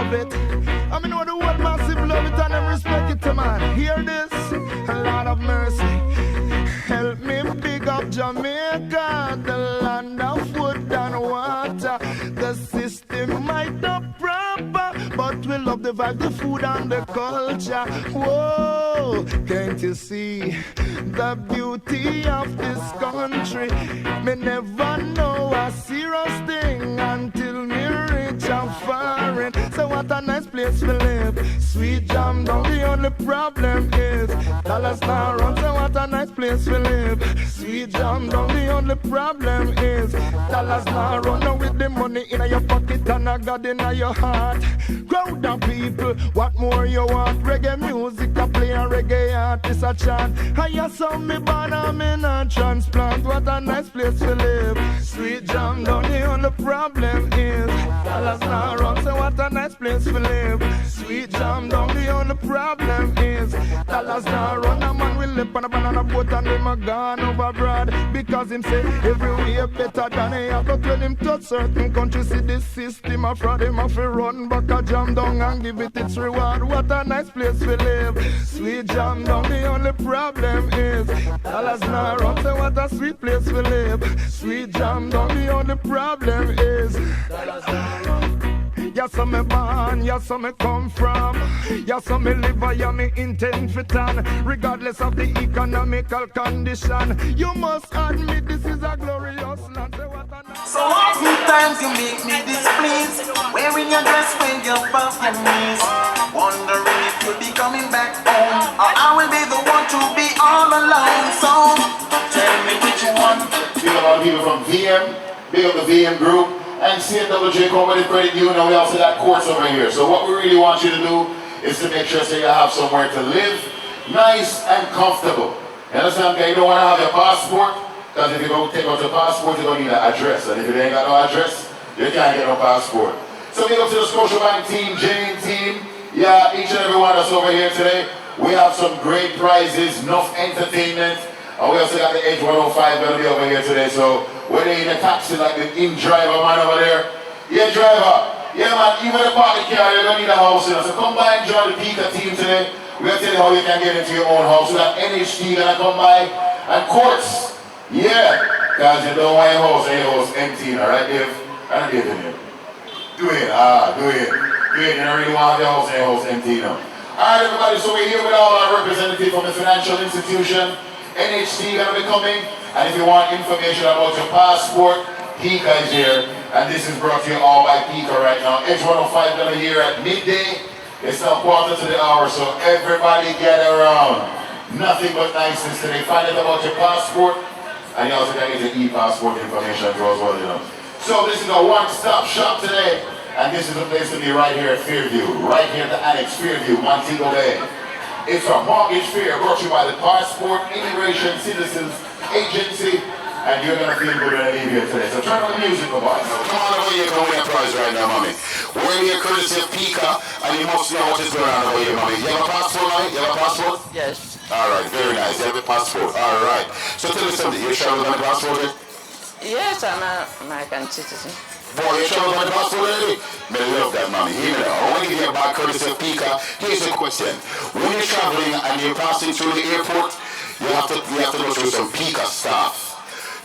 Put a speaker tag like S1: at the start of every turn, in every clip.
S1: love it. I mean, know the world massive love it and them respect it, man. Hear this, a lot of mercy. Help me big up Jamaica, the land of food and water. The system might not proper, but we love the vibe, the food and the culture. Whoa, can't you see the beauty of this country? Me never know a serious thing until me reach a foreign. So what a nice place to live. Sweet jam down, the only problem is dollars now run. So what a nice place to live. Sweet jam down, the only problem is dollars now run. Now with the money in your pocket and a God in your heart. Crowd of people, what more you want? Reggae music, I play a reggae artist a chant. I hear some me born and me not transplant. What a nice place to live. Sweet jam down, the only problem is dollars now run. So what a nice place to live. Sweet jam down, the only problem is dollars now run. A man will live on a banana boat and him a gone overboard. Because him say everywhere better than he have. But when him touch certain countries, see this system a fraud. Him have to run back a jam down and give it its reward. What a nice place to live. Sweet jam down, the only problem is dollars now run. So what a sweet place to live. Sweet jam down, the only problem is dollars now run. Yes, I'm a born, yes, I'm a come from. Yes, I'm a live, I am me intent for tan. Regardless of the economical condition, you must admit this is a glorious land.
S2: So many times you make me displeased, wearing your dress when you're past your knees, wondering if you'll be coming back home, or I will be the one to be all alone. So tell me which one.
S3: Big up all the people from VM, big up the VM group. And CNWJ Company Credit Union, we also got courts over here. So what we really want you to do is to make sure that you have somewhere to live, nice and comfortable. You understand? You don't want to have your passport, because if you don't take out your passport, you're going to need an address. And if you ain't got no address, you can't get no passport. So big up to the Scotiabank team, Jane team. Yeah, each and every one that's over here today. We have some great prizes, enough entertainment. And we also got the Edge 105 going to be over here today. So whether you're in a taxi like the in-driver man over there, yeah, driver, yeah man, even the party car, you're going to need a house. You know? So come by and join the PICA team today. We're going to tell you how you can get into your own house. We got NHT going to come by, and courts, yeah, because you don't want your house and your house empty, alright Dave? I don't give in here. Do it, do it. You don't really want your house and your house empty now. Alright everybody, so we're here with all our representatives from the financial institution. NHT going to be coming, and if you want information about your passport, PICA is here, and this is brought to you all by PICA right now. Edge 105 going to be here at midday. It's now quarter to the hour, so everybody get around. Nothing but niceness today. Find out about your passport, and you also can get your e-passport information as well, you know. So this is a one-stop shop today, and this is the place to be right here at Fairview, right here at the Annex Fairview, Montego Bay. It's a mortgage fair brought to you by the Passport Immigration Citizens Agency, and you're going to feel good when I leave here today. So turn on the music, boys. Come on over here, come win a prize right now, mommy. We're here courtesy of PICA, and you must know what is going on over here, mommy. You have a passport, mommy? You have a passport?
S4: Yes.
S3: All right, very nice. You have a passport. All right. So tell me something. You traveled on a passport yet?
S4: Yes, I'm an American citizen.
S3: Boy, you traveled on a passport already? Me love that, mommy. Here we go. I want to give you a back courtesy of PICA. Here's a question. When you're traveling and you're passing through the airport, you have to go through some PICA staff.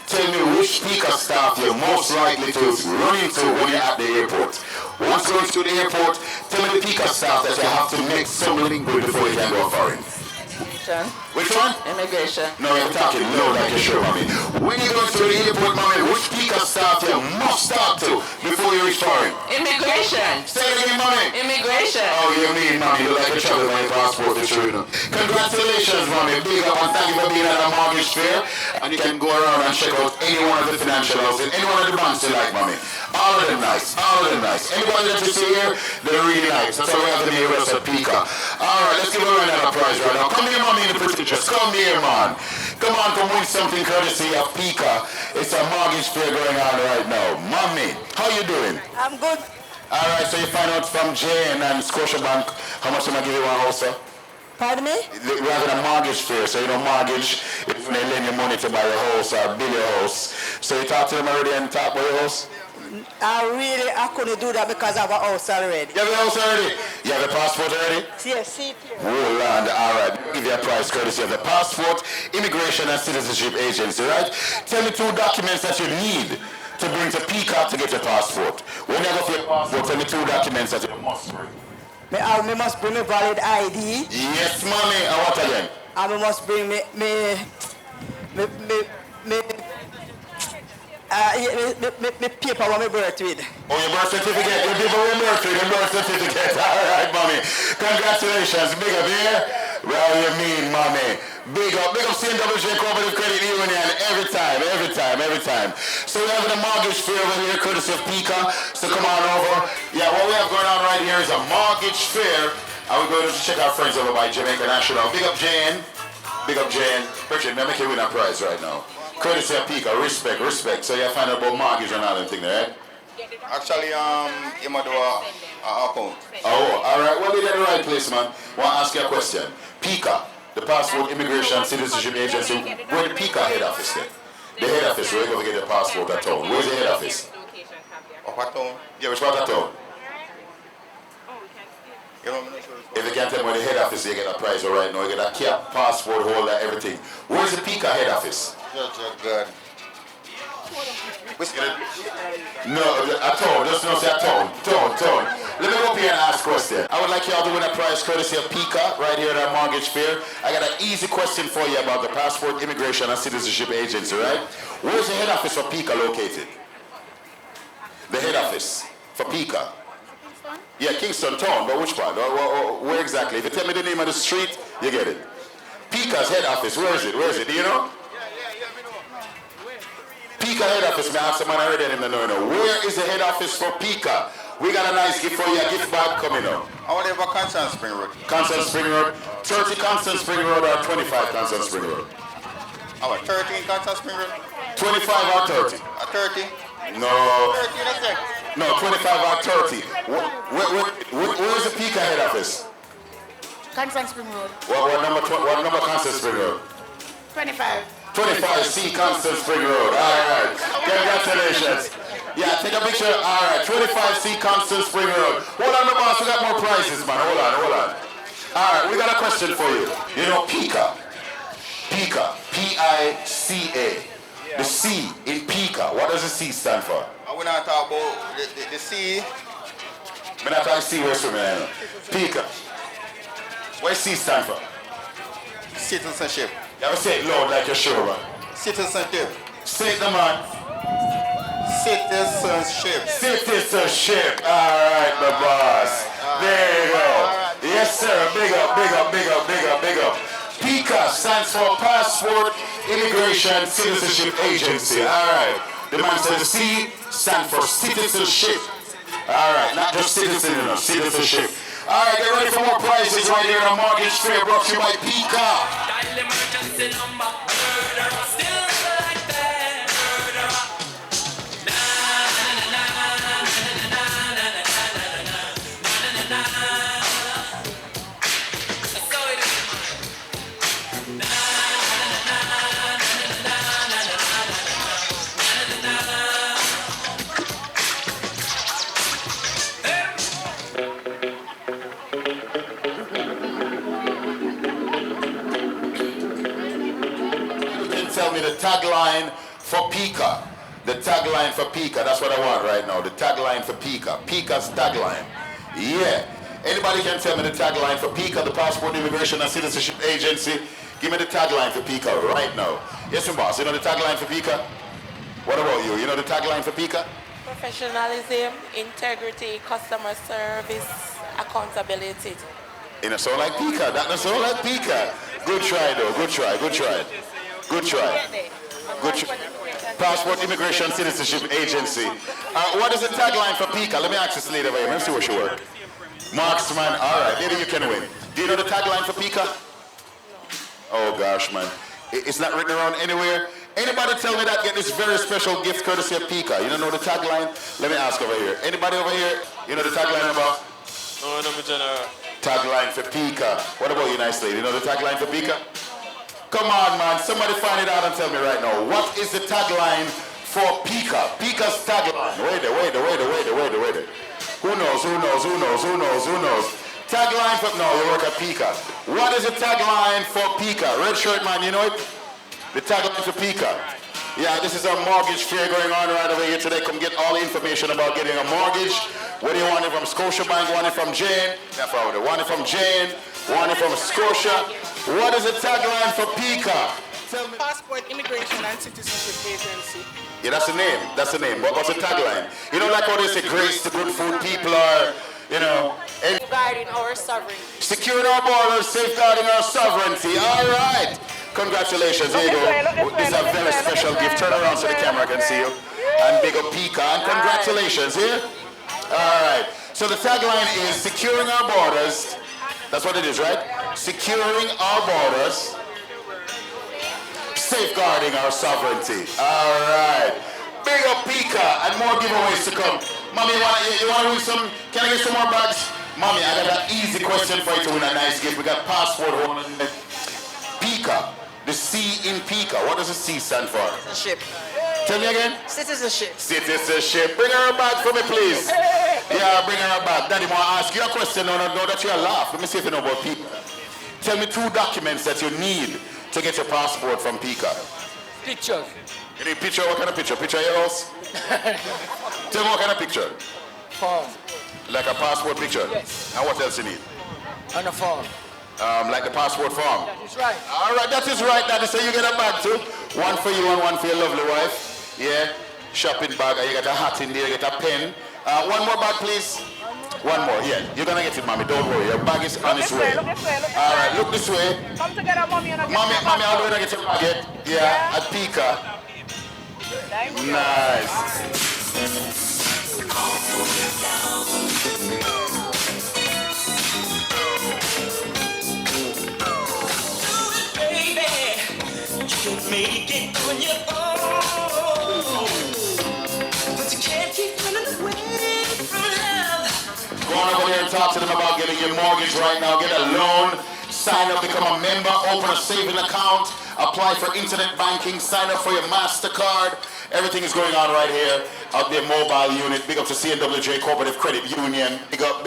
S3: Tell me which PICA staff you're most likely to run into when you're at the airport. Once going to the airport, tell me the PICA staff that you have to make something good before you can go foreign. Which one?
S4: Immigration.
S3: No, you're talking low like you sure, mommy. When you go through the airport, mommy, which PICA staff you must talk to before you reach foreign?
S4: Immigration.
S3: Say it again, mommy.
S4: Immigration.
S3: Oh, you mean, mommy, you like a travel by your passport, it's true, you know. Congratulations, mommy. Big up and thank you for being at a mortgage fair. And you can go around and check out any one of the financial houses, any one of the banks you like, mommy. All of them nice, all of them nice. Anybody that you see here, they're really nice. That's why we have the name of PICA. All right, let's give her another prize right now. Come here, mommy, in the pretty pictures. Come here, man. Come on, come win something courtesy of PICA. It's a mortgage fair going on right now. Mommy, how you doing?
S4: I'm good.
S3: All right, so you find out from Jane and Scotiabank how much am I give you one house, sir?
S4: Pardon me?
S3: We're having a mortgage fair, so you know mortgage, if they lend you money to buy a house or build a house. So you talk to them already and talk about your house?
S4: I couldn't do that because I have a house already.
S3: You have a house already? You have a passport already?
S4: Yes, see here.
S3: Oh, land. All right. Give you a prize courtesy of the Passport, Immigration and Citizenship Agency, right? Tell me 2 documents that you need to bring to PICA to get your passport. When you go for your passport, tell me 2 documents that you must bring.
S4: I must bring a valid ID.
S3: Yes, mommy. And what again?
S4: I must bring me paper when I birth with.
S3: Oh, your birth certificate. Your people will birth with your birth certificate. All right, mommy. Congratulations. Big up here. Well, you mean, mommy. Big up CNWJ Cooperative Credit Union every time. So we have the mortgage fair over here, courtesy of PICA. So come on over. Yeah, what we have going on right here is a mortgage fair. And we're going to check our friends over by Jamaica National. Big up Jane. Bridget, I'm making you win a prize right now. Courtesy of PICA, respect. So you find out about mortgage and all that thing there, right?
S5: Actually, you might do a account.
S3: Oh, all right. Well, you're in the right place, man. Want to ask you a question. PICA, the Passport, Immigration and Citizenship Agency, where the PICA head office there? The head office, where you go to get your passport at town. Where's the head office?
S5: Of what town?
S3: Yeah, which part of town?
S5: You know, I'm not sure.
S3: If you can't tell me where the head office, you get a prize right now. You get a cap, passport holder, everything. Where's the PICA head office?
S5: Good.
S3: No, a town. Just don't say a town. Let me go up here and ask a question. I would like y'all to win a prize courtesy of PICA right here at our mortgage fair. I got an easy question for you about the Passport, Immigration and Citizenship Agency, right? Where's the head office for PICA located? The head office for PICA. Yeah, Kingston town, but which part? Where exactly? If you tell me the name of the street, you get it. PICA's head office, where is it? Do you know? PICA head office, may I have someone already in the know. Where is the head office for PICA? We got a nice gift for you, a gift bag coming up.
S5: I want to have a Constant Spring Road.
S3: Constant Spring Road, 30 Constant Spring Road or 25 Constant Spring Road?
S5: Our 13 Constant Spring Road?
S3: 25 or 30?
S5: 30?
S3: No.
S5: 30, that's it.
S3: No, 25 or 30. Where is the PICA head office?
S6: Constant Spring Road.
S3: What number Constant Spring Road?
S6: 25.
S3: 25C Constant Spring Road. All right. Congratulations. Yeah, take a picture. All right. 25C Constant Spring Road. Hold on, the boss. We got more prizes, man. Hold on. All right. We got a question for you. You know PICA. P-I-C-A. The C in PICA. What does the C stand for?
S5: I will not talk about the C.
S3: I'm not talking C where swimming. PICA. What does C stand for?
S5: Citizenship.
S3: You ever say it loud like you're sure, man?
S5: Citizenship.
S3: Say it, the man.
S5: Citizenship.
S3: All right, the boss. There you go. Yes, sir. Big up. PICA stands for Passport, Immigration, Citizenship Agency. All right. The man says the C stands for citizenship. All right, not just citizen, citizenship. All right, get ready for more prizes right here on Mortgage Fair, brought to you by PICA. Tell me the tagline for PICA. The tagline for PICA. That's what I want right now. The tagline for PICA. PICA's tagline. Yeah. Anybody can tell me the tagline for PICA, the Passport, Immigration and Citizenship Agency. Give me the tagline for PICA right now. Yes, boss. You know the tagline for PICA? What about you? You know the tagline for PICA?
S7: Professionalism, integrity, customer service, accountability.
S3: You know, sound like PICA. That doesn't sound like PICA. Good try, though. Good try. Passport, Immigration, Citizenship Agency. What is the tagline for PICA? Let me ask this lady over here. Let me see what she works. Marksman. All right, maybe you can win. Do you know the tagline for PICA? Oh gosh, man. It's not written around anywhere. Anybody tell me that get this very special gift courtesy of PICA? You don't know the tagline? Let me ask over here. Anybody over here? You know the tagline about?
S8: No, no, general.
S3: Tagline for PICA. What about you, nice lady? You know the tagline for PICA? Come on, man. Somebody find it out and tell me right now. What is the tagline for PICA. PICA's tagline. Wait there. Who knows? Tagline for, no, you work at PICA. What is the tagline for PICA? Red shirt man, you know it? The tagline for PICA. Yeah, this is a mortgage fair going on right over here today. Come get all the information about getting a mortgage. Whether you want it from Scotiabank, want it from Jane, want it from Jane, want it from Scotia. What is the tagline for PICA?
S6: Passport, Immigration and Citizenship Agency.
S3: Yeah, that's the name. What's the tagline? You know, like how they say grace to good food, people are, you know.
S7: Safeguarding our sovereignty.
S3: Securing our borders, safeguarding our sovereignty. All right. Congratulations. Here you go. This is a very special gift. Turn around so the camera can see you. And big up PICA. And congratulations. Here. All right. So the tagline is securing our borders. That's what it is, right? Securing our borders. Safeguarding our sovereignty. All right. Big up PICA and more giveaways to come. Mommy, you want to win some? Can I get some more bags? Mommy, I got an easy question for you to win a nice gift. We got passport holder. PICA. The C in PICA. What does the C stand for?
S4: Citizenship.
S3: Tell me again.
S4: Citizenship.
S3: Citizenship. Bring her back for me, please. Yeah, bring her back. Daddy, want to ask you a question. No, that you're laugh. Let me see if you know about PICA. Tell me 2 documents that you need to get your passport from PICA.
S9: Pictures.
S3: You need picture? What kind of picture? Picture of your house? Tell me what kind of picture?
S9: Form.
S3: Like a passport picture?
S9: Yes.
S3: And what else you need?
S9: On a form.
S3: Like the passport form?
S9: That is right.
S3: All right, that is right, Daddy. So you get a bag too. One for you and one for your lovely wife. Yeah. Shopping bag. And you get a hat in there. You get a pen. One more bag, please. One more. Yeah. You're going to get it, Mommy. Don't worry. Your bag is on its way.
S10: Look this way.
S3: All right. Look this way.
S10: Come together, Mommy.
S3: Mommy, how do I get your bag? Yeah. At PICA. Nice.
S2: Make it on your own, but you can't keep running away from love.
S3: Go on over there and talk to them about getting your mortgage right now. Get a loan, sign up, become a member, open a saving account, apply for internet banking, sign up for your MasterCard. Everything is going on right here out there, mobile unit. Big up to CNWJ Cooperative Credit Union. Big up.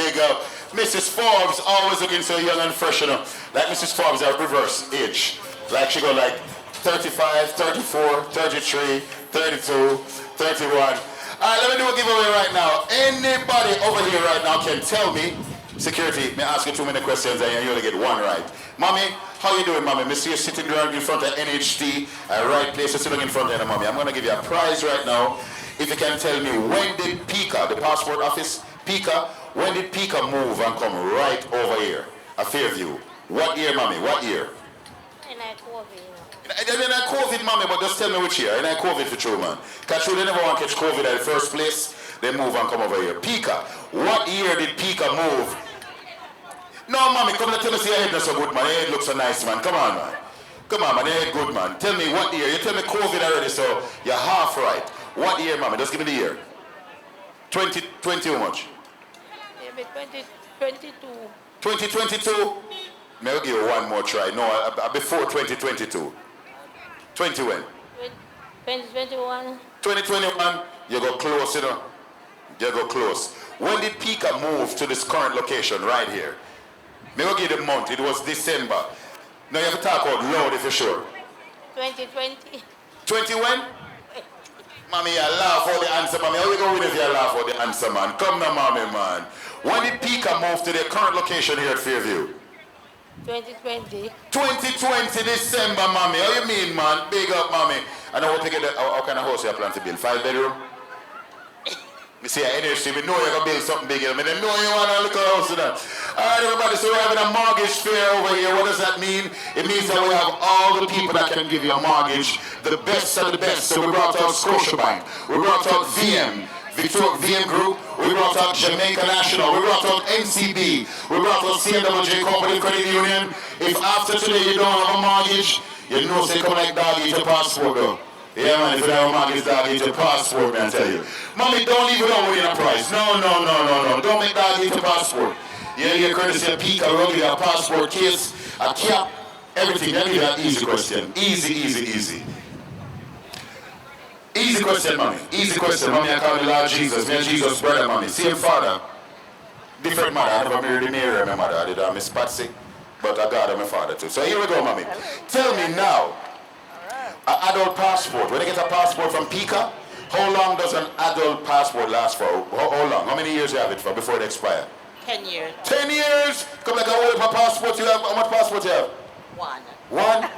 S3: Mrs. Forbes, always looking so young and fresh, you know. Like Mrs. Forbes, our reverse age. Like she go like 35, 34, 33, 32, 31. All right, let me do a giveaway right now. Anybody over here right now can tell me, security, may I ask you 2 minute questions and you only get 1 right. Mommy, how you doing, Mommy? Me see you sitting there in front of NHT, right place, you're sitting in front of Mommy. I'm going to give you a prize right now. If you can tell me, when did PICA, the passport office, PICA, when did PICA move and come right over here? A Fairview. What year, Mommy? What year?
S7: And I COVID.
S3: And I COVID, Mommy, but just tell me which year. And I COVID for true, man. Because they never want to catch COVID at the first place. They move and come over here. PICA. What year did PICA move? No, Mommy, come and tell me, see your head not so good, man. Your head looks so nice, man. Come on, man. Come on, man. Your head good, man. Tell me what year. You tell me COVID already, so you're half right. What year, Mommy? Just give me the year. 2020 how much?
S7: Maybe 2022.
S3: 2022? May I give you one more try. No, before 2022. 20 when?
S7: 2021.
S3: 2021, you go close, you know. You go close. When did PICA move to this current location right here? May I give you the month? It was December. Now you have to talk out loud if you're sure.
S7: 2020.
S3: 20 when? Mommy, you laugh for the answer, Mommy. How you going if you laugh for the answer, man? Come now, Mommy, man. When did PICA move to their current location here at Fairview?
S7: 2020.
S3: 2020 December, Mommy. How you mean, man? Big up, Mommy. I know what to get. How kind of house you plan to build? 5 bedroom? Me see your energy. Me know you're going to build something big. I mean, know you want to look at a house to that. All right, everybody. So we're having a mortgage fair over here. What does that mean? It means that we have all the people that can give you a mortgage. The best of the best. So we brought out Scotiabank. We brought out VM Group. We brought out Jamaica National. We brought out NCB. We brought out CNWJ Cooperative Credit Union. If after today you don't have a mortgage, you know say come like dog eat your passport though. Yeah, man, if you don't have a mortgage, dog eat your passport, man, I tell you. Mommy, don't leave it out within a price. No. Don't make dog eat your passport. Yeah, you courtesy of PICA, we'll give you a passport case, a cap, everything. Let me give you an easy question. Easy. Easy Easy question, mommy. Easy question. Mommy, I call me Lord Jesus. Me and Jesus' brother, mommy. Same father. Different mother. I never married Mary, my mother. I did Miss Patsy. But I got her, my father too. So here we go, mommy. Tell me now, an adult passport. When you get a passport from PICA, how long does an adult passport last for? How long? How many years you have it for before it expires?
S10: 10 years.
S3: 10 years? Come like a whole heap of passport you have. How much passport you have?
S10: One.
S3: One?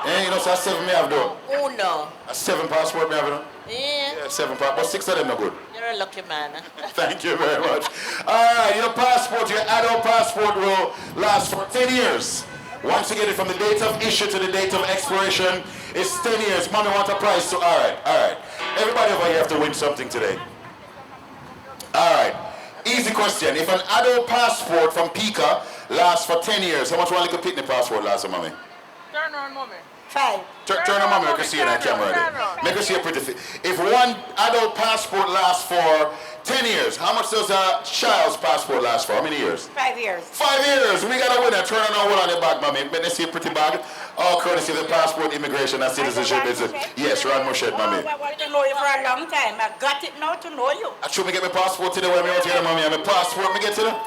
S3: You know, so that's 7 me have though.
S10: Oh no.
S3: A 7 passport me have though?
S10: Yeah.
S3: 7 passport, but 6 of them are good.
S10: You're a lucky man.
S3: Thank you very much. Alright, your passport, your adult passport will last for 10 years. Once you get it from the date of issue to the date of expiration, it's 10 years. Mommy want a prize, so alright. Everybody over here have to win something today. Alright. Easy question. If an adult passport from PICA lasts for 10 years, how much one little picnic passport lasts, mommy?
S6: Turn on, mommy.
S10: 5.
S3: Turn on, mommy, I can see in that camera there. Make her see a pretty face. If one adult passport lasts for 10 years, how much does a child's passport last for? How many years?
S10: 5 years.
S3: 5 years. We got a winner. Turn on one on the back, mommy. May they see a pretty bag? All courtesy of the Passport, Immigration and Citizenship Business. Yes, Ron Moshet, mommy.
S10: I want to know you for a long time. I got it now to know you.
S3: I should me get my passport today when I'm out here, mommy. And my passport, me get to them.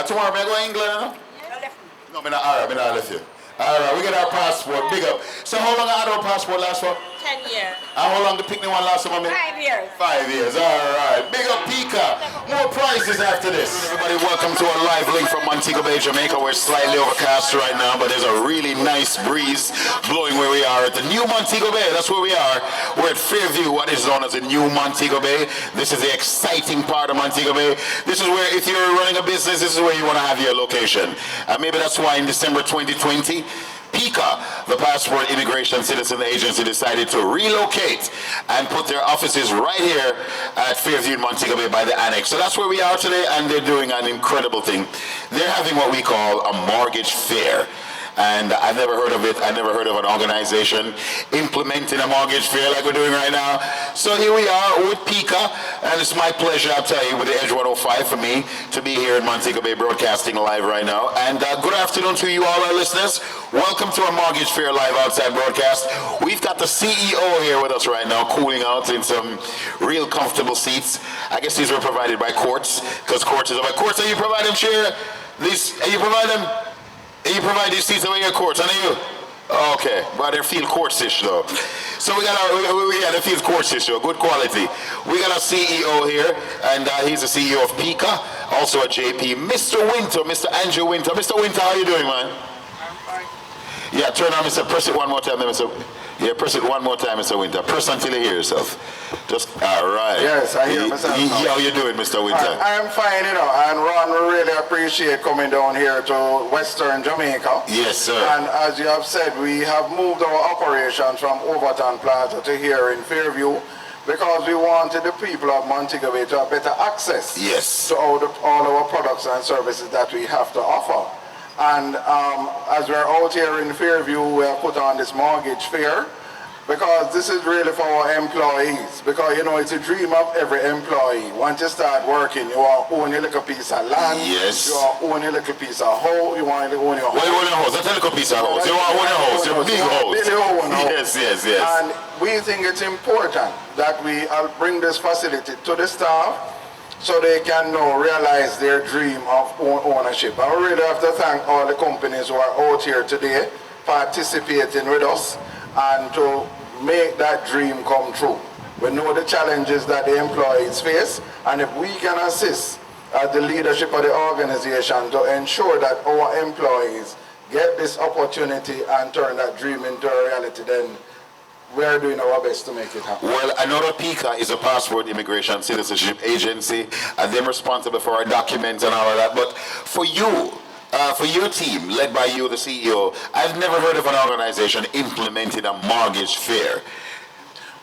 S3: Tomorrow, me I go to England, you know? No, me not alright, me not left you. Alright, we get our passport, big up. So how long an adult passport last for?
S10: 10 years.
S3: And how long the picnic one last for, mommy?
S10: 5 years.
S3: 5 years, alright. Big up PICA. More prizes after this. Everybody, welcome to a live link from Montego Bay, Jamaica. We're slightly overcast right now, but there's a really nice breeze blowing where we are at the new Montego Bay. That's where we are. We're at Fairview, what is known as the new Montego Bay. This is the exciting part of Montego Bay. This is where, if you're running a business, this is where you want to have your location. And maybe that's why in December 2020, PICA, the Passport Immigration Citizen Agency, decided to relocate and put their offices right here at Fairview in Montego Bay by the annex. So that's where we are today, and they're doing an incredible thing. They're having what we call a mortgage fair. And I've never heard of it. I never heard of an organization implementing a mortgage fair like we're doing right now. So here we are with PICA, and it's my pleasure, I'll tell you, with the Edge 105 for me to be here in Montego Bay broadcasting live right now. And good afternoon to you all our listeners. Welcome to our mortgage fair live outside broadcast. We've got the CEO here with us right now, cooling out in some real comfortable seats. I guess these were provided by Courts, because Courts is over. Courts, are you providing them, Shira? These, are you providing them? You provide these seats over here, Courts, I know you. Okay, but they're field courts-ish though. So we got a field courts-ish though, good quality. We got a CEO here, and he's the CEO of PICA, also a JP, Mr. Winter, Mr. Andrew Winter. Mr. Winter, how you doing, man? I'm fine. Yeah, turn on, Mr. Press it one more time, Mr. Yeah, press it one more time, Mr. Winter. Press until you hear yourself. Just, all right.
S11: Yes, I hear myself.
S3: How you doing, Mr. Winter?
S11: I'm fine, you know, and Ron, we really appreciate coming down here to Western Jamaica.
S3: Yes, sir.
S11: And as you have said, we have moved our operations from Overton Plaza to here in Fairview because we wanted the people of Montego Bay to have better access
S3: yes.
S11: to all our products and services that we have to offer. And as we're out here in Fairview, we have put on this mortgage fair because this is really for our employees. Because, you know, it's a dream of every employee. Once you start working, you want to own a little piece of land.
S3: Yes.
S11: You want to own a little piece of house. You want to own your house.
S3: Why you own a house? That's a little piece of house. You want to own a house. You're a big house. Yes.
S11: And we think it's important that we bring this facility to the staff so they can now realize their dream of ownership. I really have to thank all the companies who are out here today participating with us and to make that dream come true. We know the challenges that the employees face, and if we can assist as the leadership of the organization to ensure that our employees get this opportunity and turn that dream into a reality, then we're doing our best to make it happen.
S3: Well, I know that PICA is a Passport Immigration Citizenship Agency, and they're responsible for our documents and all of that. But for you, for your team, led by you, the CEO, I've never heard of an organization implementing a mortgage fair.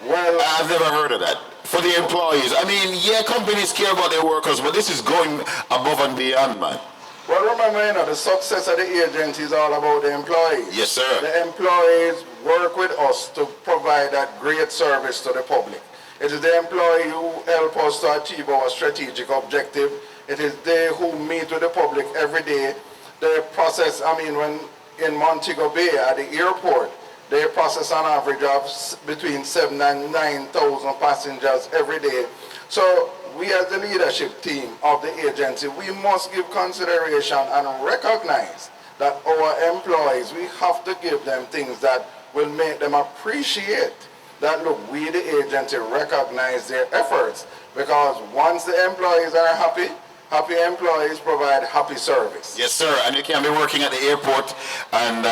S11: Well,
S3: I've never heard of that. For the employees, I mean, yeah, companies care about their workers, but this is going above and beyond, man.
S11: Well, remember, you know, the success of the agency is all about the employees.
S3: Yes, sir.
S11: The employees work with us to provide that great service to the public. It is the employee who help us to achieve our strategic objective. It is they who meet with the public every day. The process, I mean, when in Montego Bay at the airport, They process an average of between 7 and 9,000 passengers every day. So we as the leadership team of the agency, we must give consideration and recognize that our employees, we have to give them things that will make them appreciate that, look, we the agency recognize their efforts, because once the employees are happy, happy employees provide happy service.
S3: Yes, sir. And you can be working at the airport, and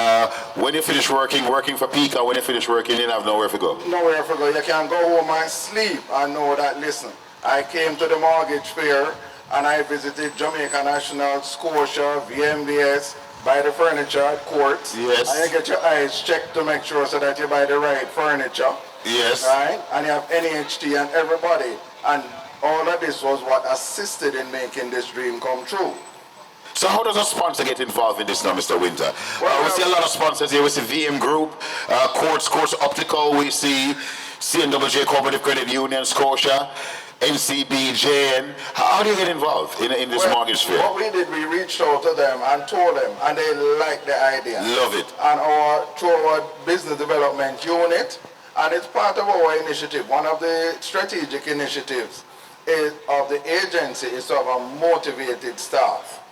S3: when you finish working for PICA, when you finish working, you have nowhere to go.
S11: Nowhere to go. You can go home and sleep and know that, listen, I came to the mortgage fair and I visited Jamaica National, Scotia, VMBS, buy the furniture at courts.
S3: Yes.
S11: And you get your eyes checked to make sure so that you buy the right furniture.
S3: Yes.
S11: Right? And you have NHT and everybody. And all of this was what assisted in making this dream come true.
S3: So how does a sponsor get involved in this now, Mr. Winter?
S11: Well,
S3: we see a lot of sponsors here. We see VM Group, Courts Optical, we see CNWJ Cooperative Credit Union, Scotia, NCB, JN. How do you get involved in this mortgage fair?
S11: What we did, we reached out to them and told them, and they liked the idea.
S3: Love it.
S11: And through our business development unit, and it's part of our initiative. One of the strategic initiatives of the agency is to have a motivated staff.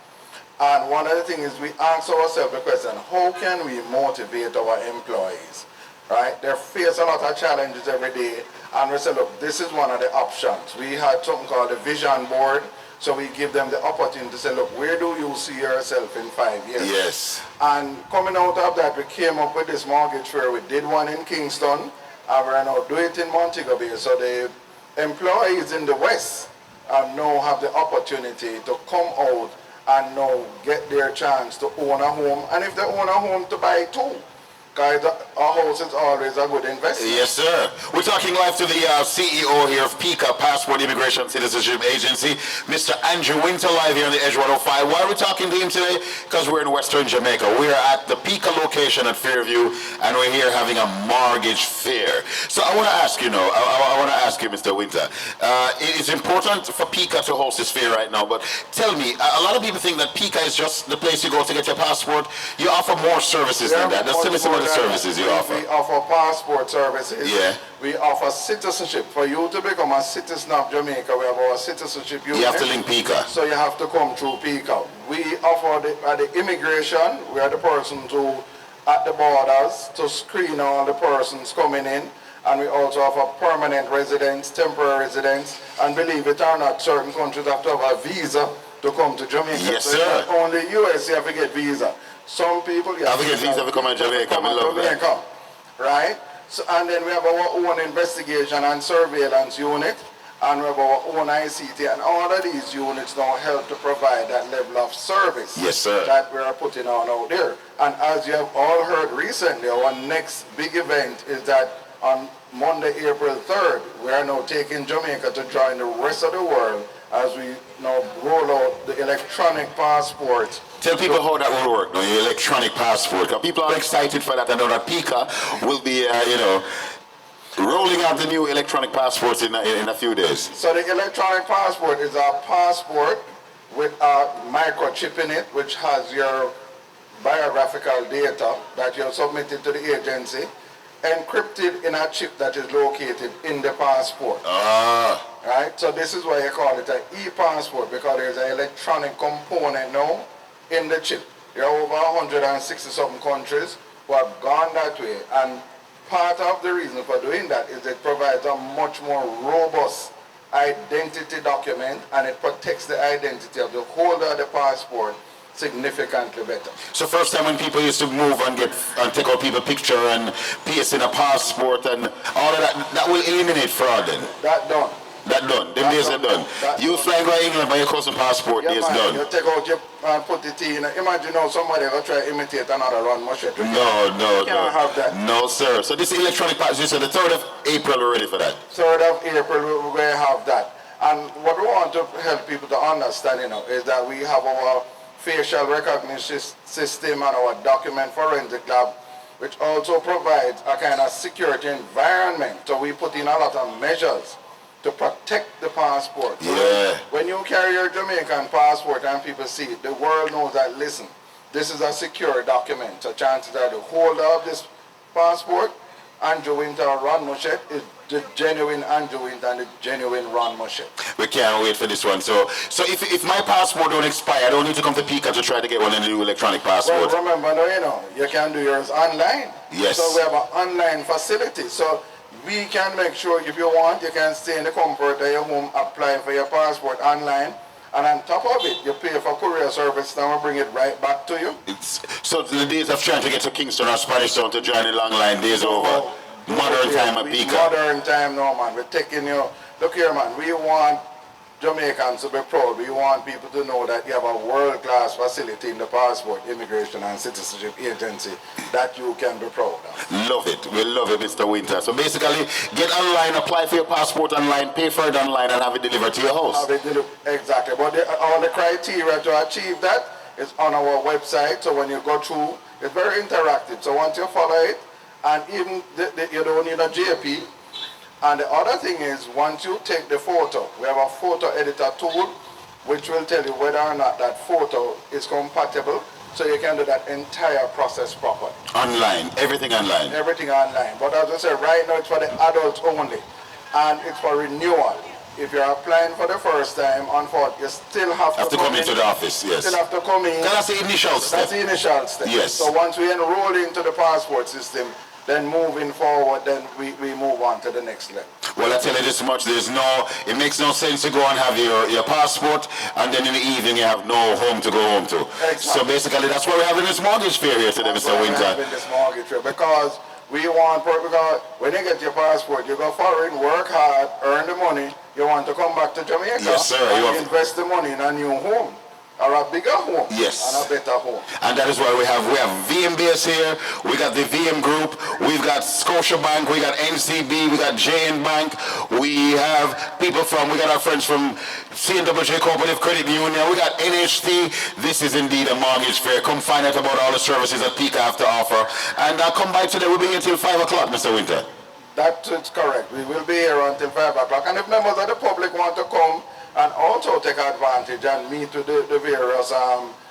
S11: And one of the things is we ask ourselves the question, how can we motivate our employees? Right? They face a lot of challenges every day, and we say, look, this is one of the options. We had something called the vision board, so we give them the opportunity to say, look, where do you see yourself in 5 years?
S3: Yes.
S11: And coming out of that, we came up with this mortgage fair. We did one in Kingston, and we're now doing it in Montego Bay. So the employees in the West now have the opportunity to come out and now get their chance to own a home, and if they own a home, to buy two. Guys, a house is always a good investment.
S3: Yes, sir. We're talking live to the CEO here of PICA, Passport Immigration Citizenship Agency, Mr. Andrew Winter, live here on the Edge 105. Why are we talking to him today? Because we're in Western Jamaica. We're at the PICA location at Fairview, and we're here having a mortgage fair. So I want to ask you, I want to ask you, Mr. Winter, it's important for PICA to host this fair right now, but tell me, a lot of people think that PICA is just the place you go to get your passport. You offer more services than that. Just tell me some of the services you offer.
S11: We offer passport services.
S3: Yeah.
S11: We offer citizenship. For you to become a citizen of Jamaica, we have our citizenship unit.
S3: You have to link PICA.
S11: So you have to come through PICA. We offer the immigration. We are the persons who, at the borders, to screen all the persons coming in. And we also offer permanent residents, temporary residents, and believe it or not, certain countries have to have a visa to come to Jamaica.
S3: Yes,
S11: so
S3: sir.
S11: Not only US, you have to get visa. Some people
S3: have to get visa to come to Jamaica. I love that.
S11: Right? So, and then we have our own investigation and surveillance unit, and we have our own ICT, and all of these units now help to provide that level of service.
S3: Yes, sir.
S11: That we are putting on out there. And as you have all heard recently, our next big event is that on Monday, April 3rd, we are now taking Jamaica to join the rest of the world as we now roll out the electronic passport.
S3: Tell people how that will work, the electronic passport. People are excited for that. I know that PICA will be, rolling out the new electronic passports in a few days.
S11: So the electronic passport is a passport with a microchip in it, which has your biographical data that you have submitted to the agency, encrypted in a chip that is located in the passport. Right? So this is why you call it an e-passport, because there's an electronic component now in the chip. There are over 160-something countries who have gone that way, and part of the reason for doing that is it provides a much more robust identity document, and it protects the identity of the holder of the passport significantly better.
S3: So first time when people used to move and take out people's picture and paste in a passport and all of that will eliminate fraud then?
S11: That done.
S3: That done. Them days are done. You fly go to England by your cousin passport, days done.
S11: You take out your put it in. Imagine now somebody will try to imitate another run mushet.
S3: No.
S11: You can't have that.
S3: No, sir. So this electronic passport, you said the 3rd of April, we're ready for that.
S11: 3rd of April, we're going to have that. And what we want to help people to understand, is that we have our facial recognition system and our document forensic lab, which also provides a kind of security environment. So we put in a lot of measures to protect the passport. So when you carry your Jamaican passport and people see it, the world knows that, listen, this is a secure document. So chances are the holder of this passport, Andrew Winter or Ron Moshet, is the genuine Andrew Winter and the genuine Ron Moshet.
S3: We can't wait for this one. So if my passport don't expire, I don't need to come to PICA to try to get one in the new electronic passport.
S11: Well, remember now, you can do yours online.
S3: Yes.
S11: So we have an online facility. So we can make sure if you want, you can stay in the comfort of your home, apply for your passport online. And on top of it, you pay for courier service, now we bring it right back to you.
S3: So the days of trying to get to Kingston or Spanish Town to join the long line, days over. Modern time at PICA.
S11: Modern time now, man. We're taking you. Look here, man. We want Jamaicans to be proud. We want people to know that you have a world-class facility in the Passport, Immigration and Citizenship Agency that you can be proud of.
S3: Love it. We love it, Mr. Winter. So basically, get online, apply for your passport online, pay for it online, and have it delivered to your house.
S11: Exactly. But all the criteria to achieve that is on our website. So when you go through, it's very interactive. So once you follow it, and even you don't need a JP. And the other thing is, once you take the photo, we have a photo editor tool which will tell you whether or not that photo is compatible, so you can do that entire process properly.
S3: Online, everything online.
S11: Everything online. But as I said, right now it's for the adults only, and it's for renewal. If you're applying for the first time, unfortunately, you still have to
S3: come into the office, yes.
S11: Still have to come in.
S3: That's the initial step.
S11: That's the initial step.
S3: Yes.
S11: So once we enroll into the passport system, then moving forward, then we move on to the next level.
S3: Well, I tell you this much, it makes no sense to go and have your passport, and then in the evening you have no home to go home to.
S11: Exactly.
S3: So basically that's why we're having this mortgage fair here today, Mr. Winter.
S11: We're having this mortgage fair because we want, because when you get your passport, you go foreign, work hard, earn the money, you want to come back to Jamaica.
S3: Yes, sir.
S11: And invest the money in a new home. Or a bigger home.
S3: Yes.
S11: And a better home.
S3: And that is why we have VM base here, we got the VM group, we've got Scotiabank, we got NCB, we got JN Bank, we have people we got our friends from CNWJ Cooperative Credit Union, we got NHT. This is indeed a mortgage fair. Come find out about all the services that PICA have to offer. And come by today, we'll be here till 5 o'clock, Mr. Winter.
S11: That's correct. We will be here until 5 o'clock. And if members of the public want to come and also take advantage and meet with the various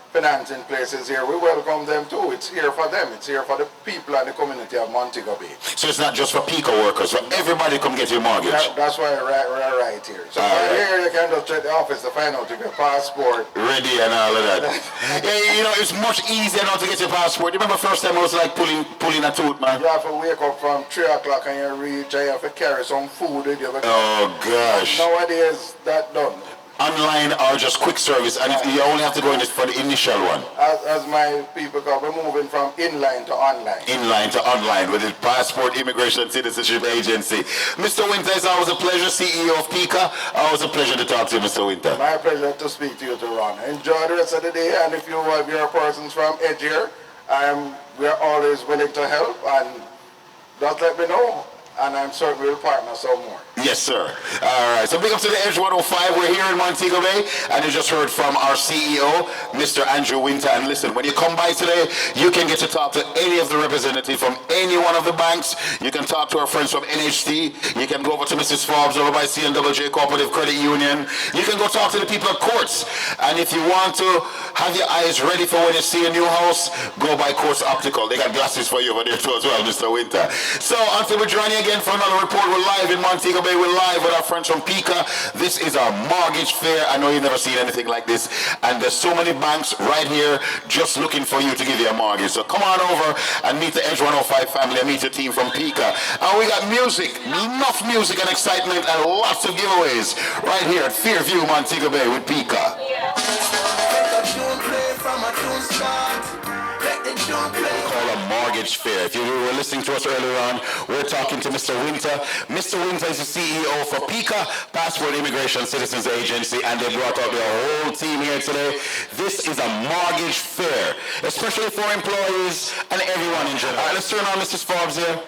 S11: financing places here, we welcome them too. It's here for them. It's here for the people and the community of Montego Bay.
S3: So it's not just for PICA workers, for everybody come get your mortgage.
S11: That's why we're right here. So here you can just check the office to find out if your passport
S3: ready and all of that. Yeah, it's much easier now to get your passport. You remember first time it was like pulling a tooth, man?
S11: You have to wake up from 3 o'clock and you reach and you have to carry some food with you.
S3: Oh gosh.
S11: Nowadays that done.
S3: Online or just quick service, and you only have to go in for the initial one.
S11: As my people call, we're moving from inline to online.
S3: Inline to online with the Passport Immigration and Citizenship Agency. Mr. Winter, it's always a pleasure, CEO of PICA. Always a pleasure to talk to you, Mr. Winter.
S11: My pleasure to speak to you, Ron. Enjoy the rest of the day, and if you have your persons from Edge here, we're always willing to help, and just let me know. And I'm certain we'll partner some more.
S3: Yes, sir. All right. So big up to the Edge 105. We're here in Montego Bay, and you just heard from our CEO, Mr. Andrew Winter. And listen, when you come by today, you can get to talk to any of the representatives from any one of the banks. You can talk to our friends from NHT. You can go over to Mrs. Forbes over by CNWJ Cooperative Credit Union. You can go talk to the people at Courts. And if you want to have your eyes ready for when you see a new house, go by Courts Optical. They got glasses for you over there too as well, Mr. Winter. So until we join you again for another report, we're live in Montego Bay. We're live with our friends from PICA. This is our mortgage fair. I know you've never seen anything like this. And there's so many banks right here just looking for you to give you a mortgage. So come on over and meet the Edge 105 family and meet your team from PICA. And we got music, enough music and excitement and lots of giveaways right here at Fairview, Montego Bay with PICA. Call a mortgage fair. If you were listening to us earlier on, we're talking to Mr. Winter. Mr. Winter is the CEO for PICA, Passport Immigration Citizens Agency, and they brought out their whole team here today. This is a mortgage fair, especially for employees and everyone in general. All right, let's turn on Mrs. Forbes here.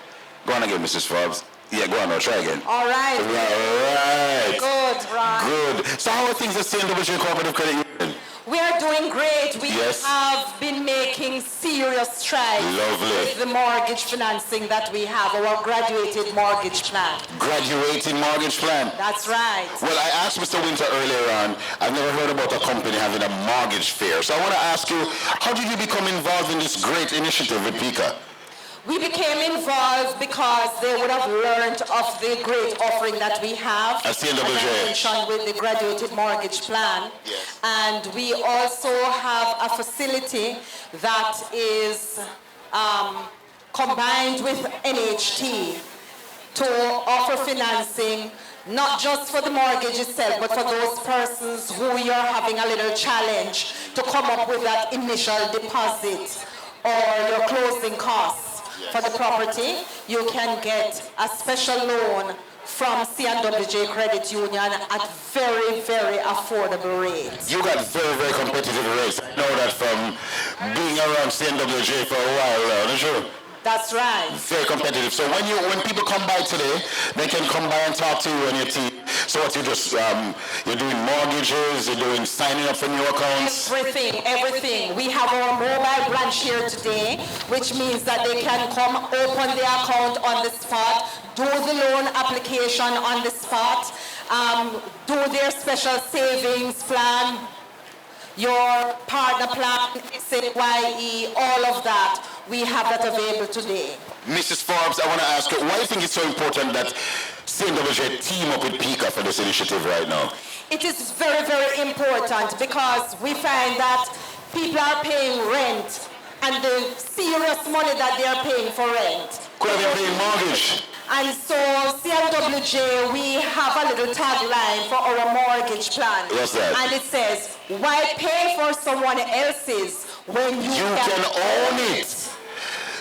S3: Go on again, Mrs. Forbes. Yeah, go on now, try again.
S10: All right.
S3: All right.
S10: Good, Ron.
S3: Good. So how are things at CNWJ Cooperative Credit Union?
S10: We are doing great. We
S3: Yes.
S10: have been making serious strides
S3: Lovely.
S10: with the mortgage financing that we have, our graduated mortgage plan.
S3: Graduating mortgage plan.
S10: That's right.
S3: Well, I asked Mr. Winter earlier on, I've never heard about a company having a mortgage fair. So I want to ask you, how did you become involved in this great initiative with PICA?
S10: We became involved because they would have learned of the great offering that we have,
S3: As I
S10: mentioned, with the graduated mortgage plan.
S3: Yes.
S10: And we also have a facility that is combined with NHT to offer financing, not just for the mortgage itself, but for those persons who you're having a little challenge to come up with that initial deposit or your closing costs for the property. You can get a special loan from C&WJ Credit Union at very, very affordable rates.
S3: You got very, very competitive rates. I know that from being around C&WJ for a while now, don't you?
S10: That's right.
S3: Very competitive. So when people come by today, they can come by and talk to you and your team. So what you just, you're doing mortgages, you're doing signing up for new accounts?
S10: Everything. We have our mobile branch here today, which means that they can come open their account on the spot, do the loan application on the spot, do their special savings plan, your partner plan, SAYE, all of that. We have that available today.
S3: Mrs. Forbes, I want to ask you, why do you think it's so important that C&WJ team up with PICA for this initiative right now?
S10: It is very, very important because we find that people are paying rent and the serious money that they are paying for rent.
S3: Could have been paying mortgage.
S10: And so C&WJ, we have a little tagline for our mortgage plan.
S3: What's that?
S10: And it says, why pay for someone else's when you can
S3: own it?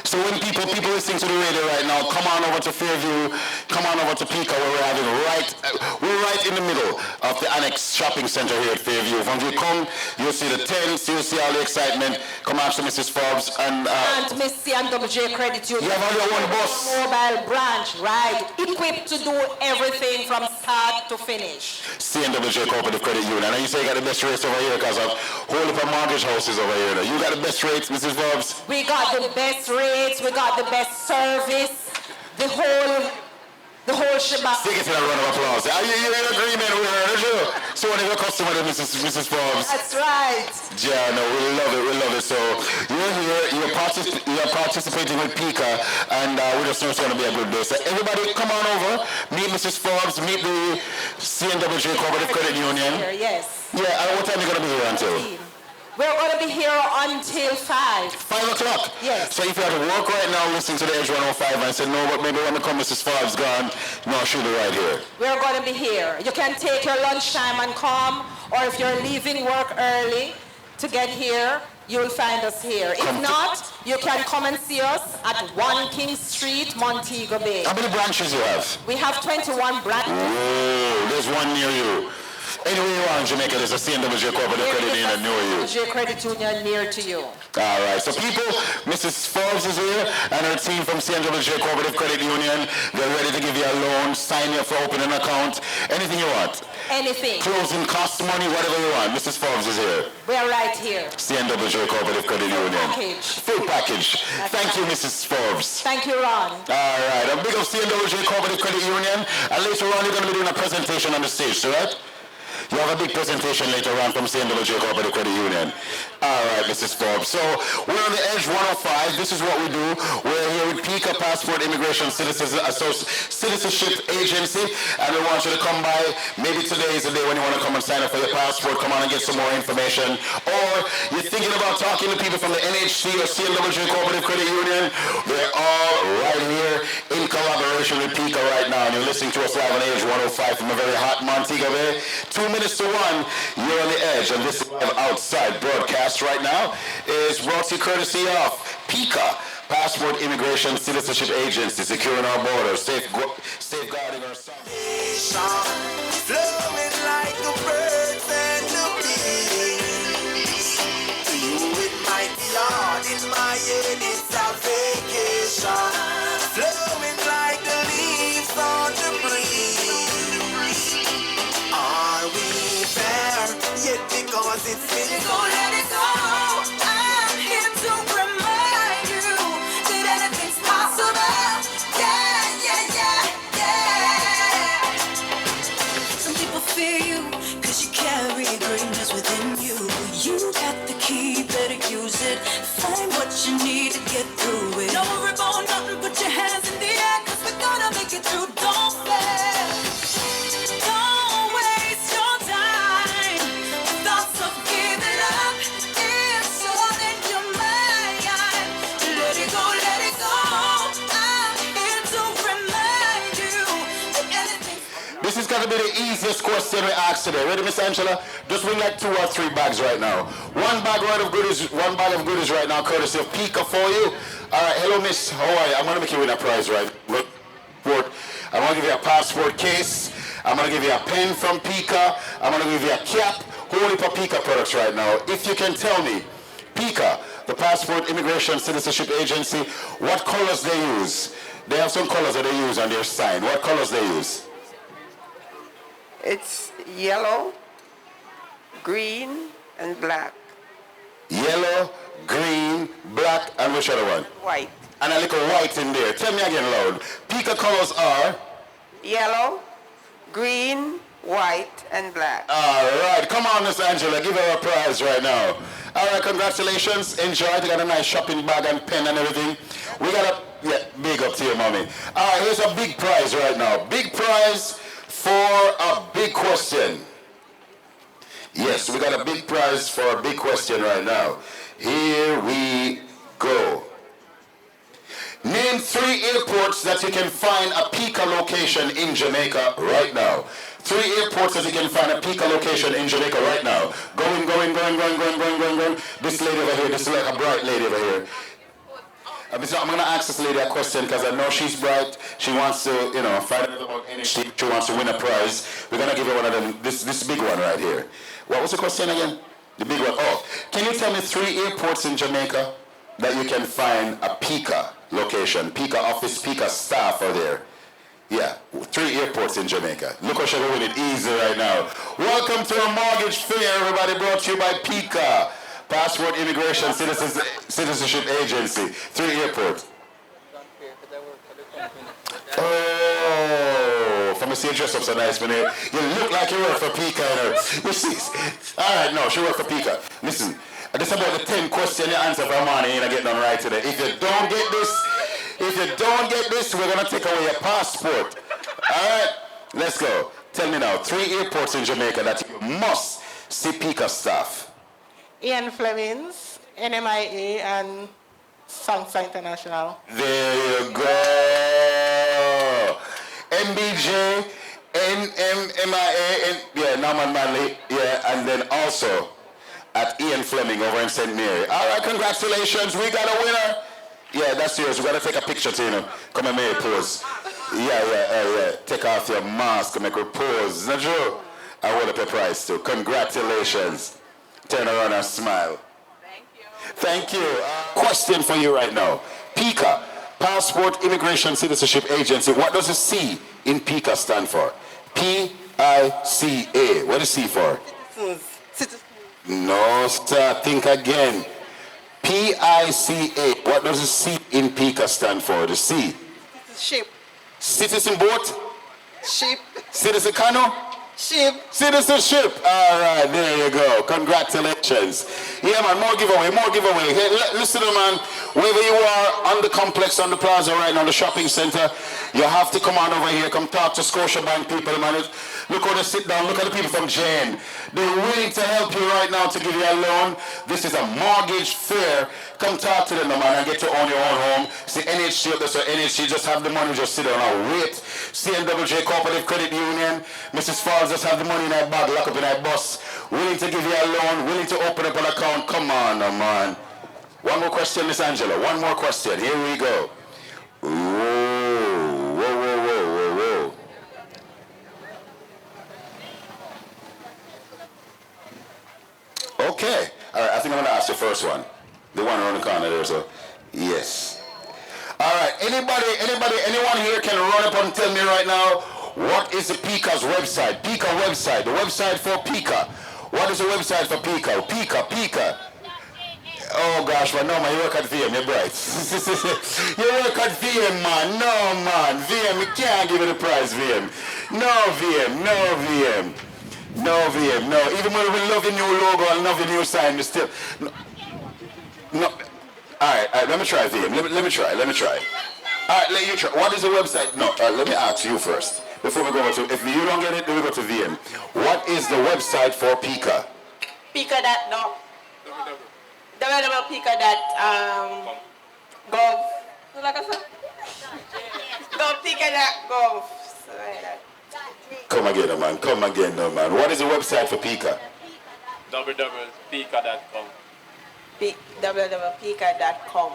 S3: So when people listening to the radio right now, come on over to Fairview, come on over to PICA, where we're having we're right in the middle of the Annex Shopping Center here at Fairview. When you come, you'll see the tents, you'll see all the excitement. Come after Mrs. Forbes and
S10: Miss C&WJ Credit Union.
S3: You have only one bus.
S10: Mobile branch, right? Equipped to do everything from start to finish.
S3: C&WJ Cooperative Credit Union. And you say you got the best rates over here because of whole heap of mortgage houses over here. You got the best rates, Mrs. Forbes?
S10: We got the best rates. We got the best service, the whole shebang.
S3: Stick it in a round of applause. Are you in agreement with her, don't you? So one of your customers, Mrs. Forbes.
S10: That's right.
S3: Yeah, no, we love it. So you're here, you're participating with PICA, and we just know it's going to be a good day. So everybody come on over, meet Mrs. Forbes, meet the C&WJ Cooperative Credit Union.
S10: Yes.
S3: Yeah, and what time are you going to be here until?
S10: We're going to be here until 5.
S3: 5 o'clock?
S10: Yes.
S3: So if you have to work right now listening to the Edge 105 and say, no, but maybe when I come, Mrs. Forbes gone, no, she'll be right here.
S10: We're going to be here. You can take your lunchtime and come, or if you're leaving work early to get here, you'll find us here. If not, you can come and see us at 1 King Street, Montego Bay.
S3: How many branches you have?
S10: We have 21 branches.
S3: Oh, there's one near you. Anywhere you are in Jamaica, there's a C&WJ Cooperative Credit Union near you.
S10: C&WJ Credit Union near to you.
S3: All right, so people, Mrs. Forbes is here and her team from C&WJ Cooperative Credit Union. They're ready to give you a loan, sign you up for opening an account, anything you want.
S10: Anything.
S3: Closing costs, money, whatever you want. Mrs. Forbes is here.
S10: We're right here.
S3: C&WJ Cooperative Credit Union. Full package. Thank you, Mrs. Forbes.
S10: Thank you, Ron.
S3: All right, a big up C&WJ Cooperative Credit Union. And later on, you're going to be doing a presentation on the stage, right? You have a big presentation later on from C&WJ Cooperative Credit Union. All right, Mrs. Forbes. So we're on the Edge 105. This is what we do. We're here with PICA Passport Immigration Citizenship Agency, and we want you to come by. Maybe today is the day when you want to come and sign up for your passport. Come on and get some more information. Or you're thinking about talking to people from the NHC or C&WJ Cooperative Credit Union. They're all right here in collaboration with PICA right now. And you're listening to us live on Edge 105 from a very hot Montego Bay. 2 minutes to 1, you're on the Edge, and this live outside broadcast right now is brought to you courtesy of PICA, Passport Immigration Citizenship Agency, securing our borders, safeguarding our sons.
S2: Flowing like the birds and the bees. To you it might be hard, in my head it's a vacation. Flowing like the leaves on the breeze. Are we there yet? Because it's been
S12: Don't let it go. I'm here to remind you that anything's possible. Yeah. Some people fear you because you carry greatness within you. You got the key, better use it. Find what you need to get through it. No reborn, no
S3: This is going to be the easiest question we ask today. Ready, Miss Angela? Just win like 2 or 3 bags right now. One bag of goodies right now, courtesy of PICA for you. All right, hello, Miss. How are you? I'm going to make you win a prize, right? I'm going to give you a passport case. I'm going to give you a pen from PICA. I'm going to give you a cap. Holy for PICA products right now. If you can tell me, PICA, the Passport Immigration Citizenship Agency, what colors they use? They have some colors that they use on their sign. What colors they use?
S13: It's yellow, green, and black.
S3: Yellow, green, black, and which other one?
S13: White.
S3: And a little white in there. Tell me again loud. PICA colors are?
S13: Yellow, green, white, and black.
S3: All right. Come on, Miss Angela. Give her a prize right now. All right. Congratulations. Enjoy. You got a nice shopping bag and pen and everything. We got a, yeah, big up to you, mommy. All right. Here's a big prize right now. Big prize for a big question. Yes, we got a big prize for a big question right now. Here we go. Name 3 airports that you can find a PICA location in Jamaica right now. 3 airports that you can find a PICA location in Jamaica right now. Going. This lady over here, this is like a bright lady over here. I'm going to ask this lady a question because I know she's bright. She wants to, you know, find out about energy. She wants to win a prize. We're going to give her one of them, this big one right here. What was the question again? The big one. Oh, can you tell me 3 airports in Jamaica that you can find a PICA location? PICA office, PICA staff are there. Yeah, 3 airports in Jamaica. Look how she's win it easy right now. Welcome to a mortgage fair, everybody, brought to you by PICA. Passport Immigration Citizenship Agency. 3 airports. Oh, from a see you dress up so nice, man. You look like you work for PICA. You see? All right, no, she work for PICA. Listen, this about the 10 questions you answer for money, and I get done right today. If you don't get this, we're gonna take away your passport. All right, let's go. Tell me now, 3 airports in Jamaica that you must see PICA staff.
S6: Ian Fleming's, NMIA, and Sangsa International.
S3: There you go. MBJ, NMIA, yeah, Norman Manley, yeah, and then also at Ian Fleming over in St. Mary. All right, congratulations, we got a winner. Yeah, that's yours. We got to take a picture to you. Come and make a pose. Yeah. Take off your mask and make a pose. Not true? I hold up your prize too. Congratulations. Turn around and smile. Thank you. Question for you right now. PICA, Passport Immigration Citizenship Agency. What does the C in PICA stand for? P-I-C-A. What is C for?
S13: Citizens.
S3: No, sir. Think again. P-I-C-A. What does the C in PICA stand for? The C.
S13: Ship.
S3: Citizen boat?
S13: Ship.
S3: Citizen canoe?
S13: Ship.
S3: Citizenship. All right, there you go. Congratulations. Yeah, man, more giveaway. Hey, listen, man, wherever you are on the complex, on the plaza right now, the shopping center, you have to come on over here. Come talk to Scotiabank people, man. Look how they sit down. Look at the people from Jane. They're willing to help you right now to give you a loan. This is a mortgage fair. Come talk to them, man, and get to own your own home. See, NHC up there, so NHC just have the money, just sit down and wait. CNWJ Cooperative Credit Union, Mrs. Falls just have the money in that bag, lock up in that bus. Willing to give you a loan, willing to open up an account. Come on, man. One more question, Miss Angela. One more question. Here we go. Whoa. Okay. All right, I think I'm going to ask the first one. The one around the corner there, so yes. All right, anyone here can run up and tell me right now, what is the PICA's website? PICA website, the website for PICA. What is the website for PICA? PICA. Oh gosh, but no man, you work at VM, you're bright. You work at VM, man. No man, VM, you can't give you the prize, VM. No VM. Even when we love your new logo and love your new sign, we still... No. All right, let me try, VM. Let me try. All right, let you try. What is the website? No, let me ask you first. Before we go to... If you don't get it, then we go to VM. What is the website for PICA?
S13: PICA.no. www.pica.gov. Go PICA.gov.
S3: Go come again, man. Come again, no, man. What is the website for PICA?
S8: www.pica.com.
S13: www.pica.com.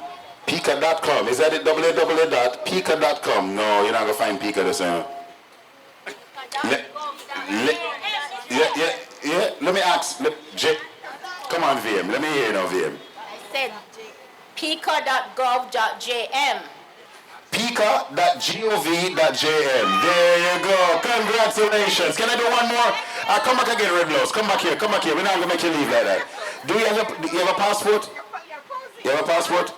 S3: PICA.com. Is that it? www.pica.com. No, you're not going to find PICA the same. Yeah. Let me ask. Come on, VM. Let me hear you now, VM.
S7: I said pica.gov.jm.
S3: PICA.gov.jm. There you go. Congratulations. Can I do one more? Come back again, Red Blouse. Come back here. We're not going to make you leave like that. Do you have a passport? You have a passport?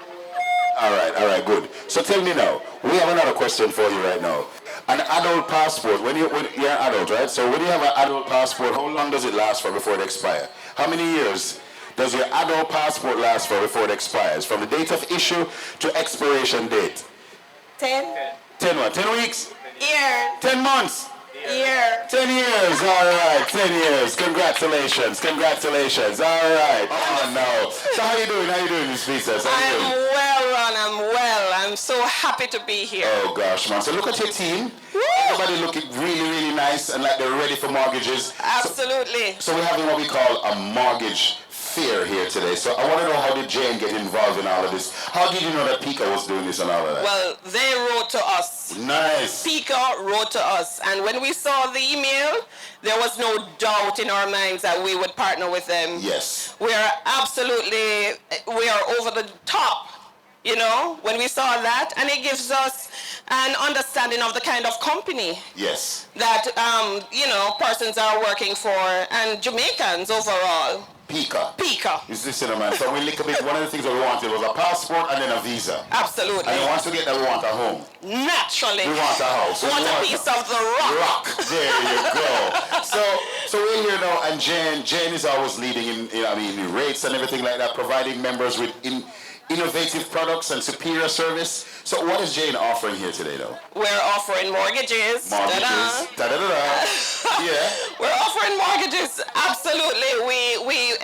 S3: All right, good. So tell me now, we have another question for you right now. An adult passport, when you're an adult, right? So when you have an adult passport, how long does it last for before it expires? How many years does your adult passport last for before it expires? From the date of issue to expiration date?
S13: 10
S3: what? 10 weeks?
S13: years.
S3: 10 months?
S13: Year.
S3: 10 years, all right, 10 years. Congratulations. All right. Oh, no. So how you doing, Miss Princess?
S13: I'm well, Ron. I'm well. I'm so happy to be here.
S3: Oh, gosh, man. So look at your team. Everybody looking really, really nice and like they're ready for mortgages.
S13: Absolutely.
S3: So we're having what we call a mortgage fair here today. So I want to know, how did Jane get involved in all of this? How did you know that PICA was doing this and all of that?
S13: Well, they wrote to us.
S3: Nice.
S13: PICA wrote to us, and when we saw the email, there was no doubt in our minds that we would partner with them.
S3: Yes.
S13: We are over the top, when we saw that, and it gives us an understanding of the kind of company
S3: yes.
S13: that, persons are working for, and Jamaicans overall.
S3: PICA.
S13: Is
S3: this, man? So we look a bit, one of the things that we wanted was a passport and then a visa.
S13: Absolutely.
S3: And then once we get that, we want a home.
S13: Naturally.
S3: We want a house.
S13: We want a piece of the rock.
S3: There you go. So we're here now, and Jane is always leading in rates and everything like that, providing members with innovative products and superior service. So what is Jane offering here today, though?
S13: We're offering mortgages.
S3: Yeah.
S13: We're offering mortgages. Absolutely. We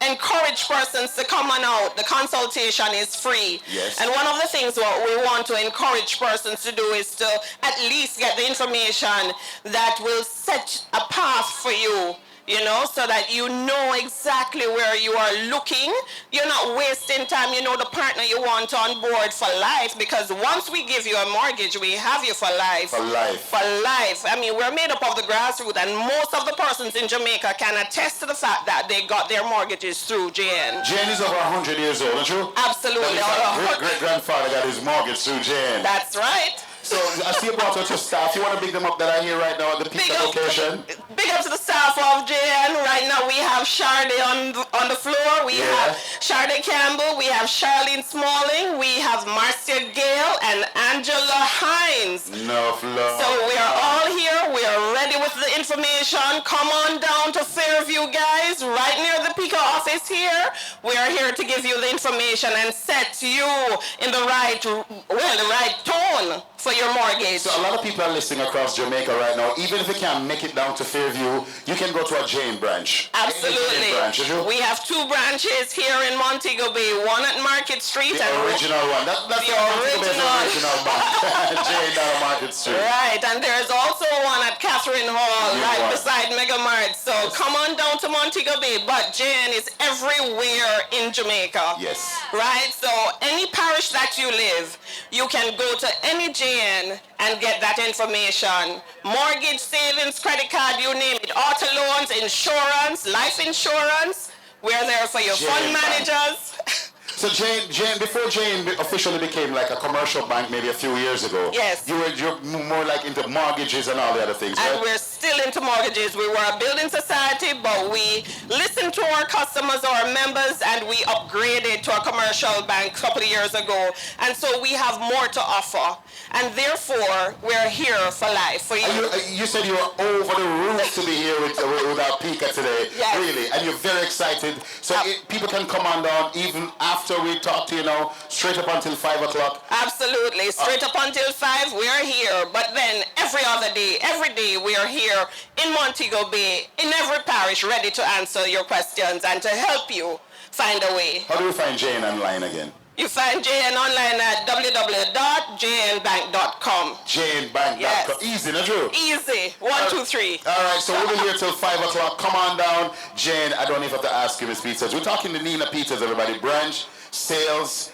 S13: encourage persons to come on out. The consultation is free.
S3: Yes.
S13: And one of the things what we want to encourage persons to do is to at least get the information that will set a path for you, so that you know exactly where you are looking. You're not wasting time. You know the partner you want on board for life, because once we give you a mortgage, we have you for life.
S3: For life.
S13: I mean, we're made up of the grassroots, and most of the persons in Jamaica can attest to the fact that they got their mortgages through JN.
S3: Jane is over 100 years old, isn't she?
S13: Absolutely.
S3: Great-grandfather got his mortgage through Jane.
S13: That's right.
S3: So I see you brought out your staff. You want to big them up that are here right now at the PICA location?
S13: Big up to the staff of JN. Right now we have Sharde on the floor. We have Sharde Campbell. We have Charlene Smalling. We have Marcia Gale and Angela Hines.
S3: No floor.
S13: So we are all here. We are ready with the information. Come on down to Fairview, guys. Right near the PICA office here. We are here to give you the information and set you in the right tone for your mortgage.
S3: So a lot of people are listening across Jamaica right now. Even if you can't make it down to Fairview, you can go to a Jane branch.
S13: Absolutely. We have 2 branches here in Montego Bay. One at Market Street.
S3: The original one. That's the original bank. Jane down Market Street.
S13: Right, and there's also one at Catherine Hall, right beside Mega Mart. So come on down to Montego Bay. But Jane is everywhere in Jamaica.
S3: Yes.
S13: Right, so any parish that you live, you can go to any Jane and get that information. Mortgage, savings, credit card, you name it. Auto loans, insurance, life insurance. We're there for your fund managers.
S3: So Jane, before Jane officially became like a commercial bank maybe a few years ago,
S13: yes,
S3: you're more like into mortgages and all the other things, right?
S13: And we're still into mortgages. We were a building society, but we listened to our customers, our members, and we upgraded to a commercial bank a couple of years ago. And so we have more to offer. And therefore, we're here for life, for you.
S3: You said you were over the roof to be here with our PICA today.
S13: Yes.
S3: Really, and you're very excited. So people can come on down even after we talk to you now, straight up until 5 o'clock.
S13: Absolutely, straight up until 5, we are here. But then every other day, every day, we are here in Montego Bay, in every parish, ready to answer your questions and to help you find a way.
S3: How do we find Jane online again?
S13: You find JN online at www.jnbank.com.
S3: JNbank.com.
S13: Yes.
S3: Easy, not true?
S13: Easy. 1, 2, 3.
S3: All right, so we'll be here till 5 o'clock. Come on down. Jane, I don't even have to ask you, Miss Peters. We're talking to Nina Peters, everybody. Branch, sales,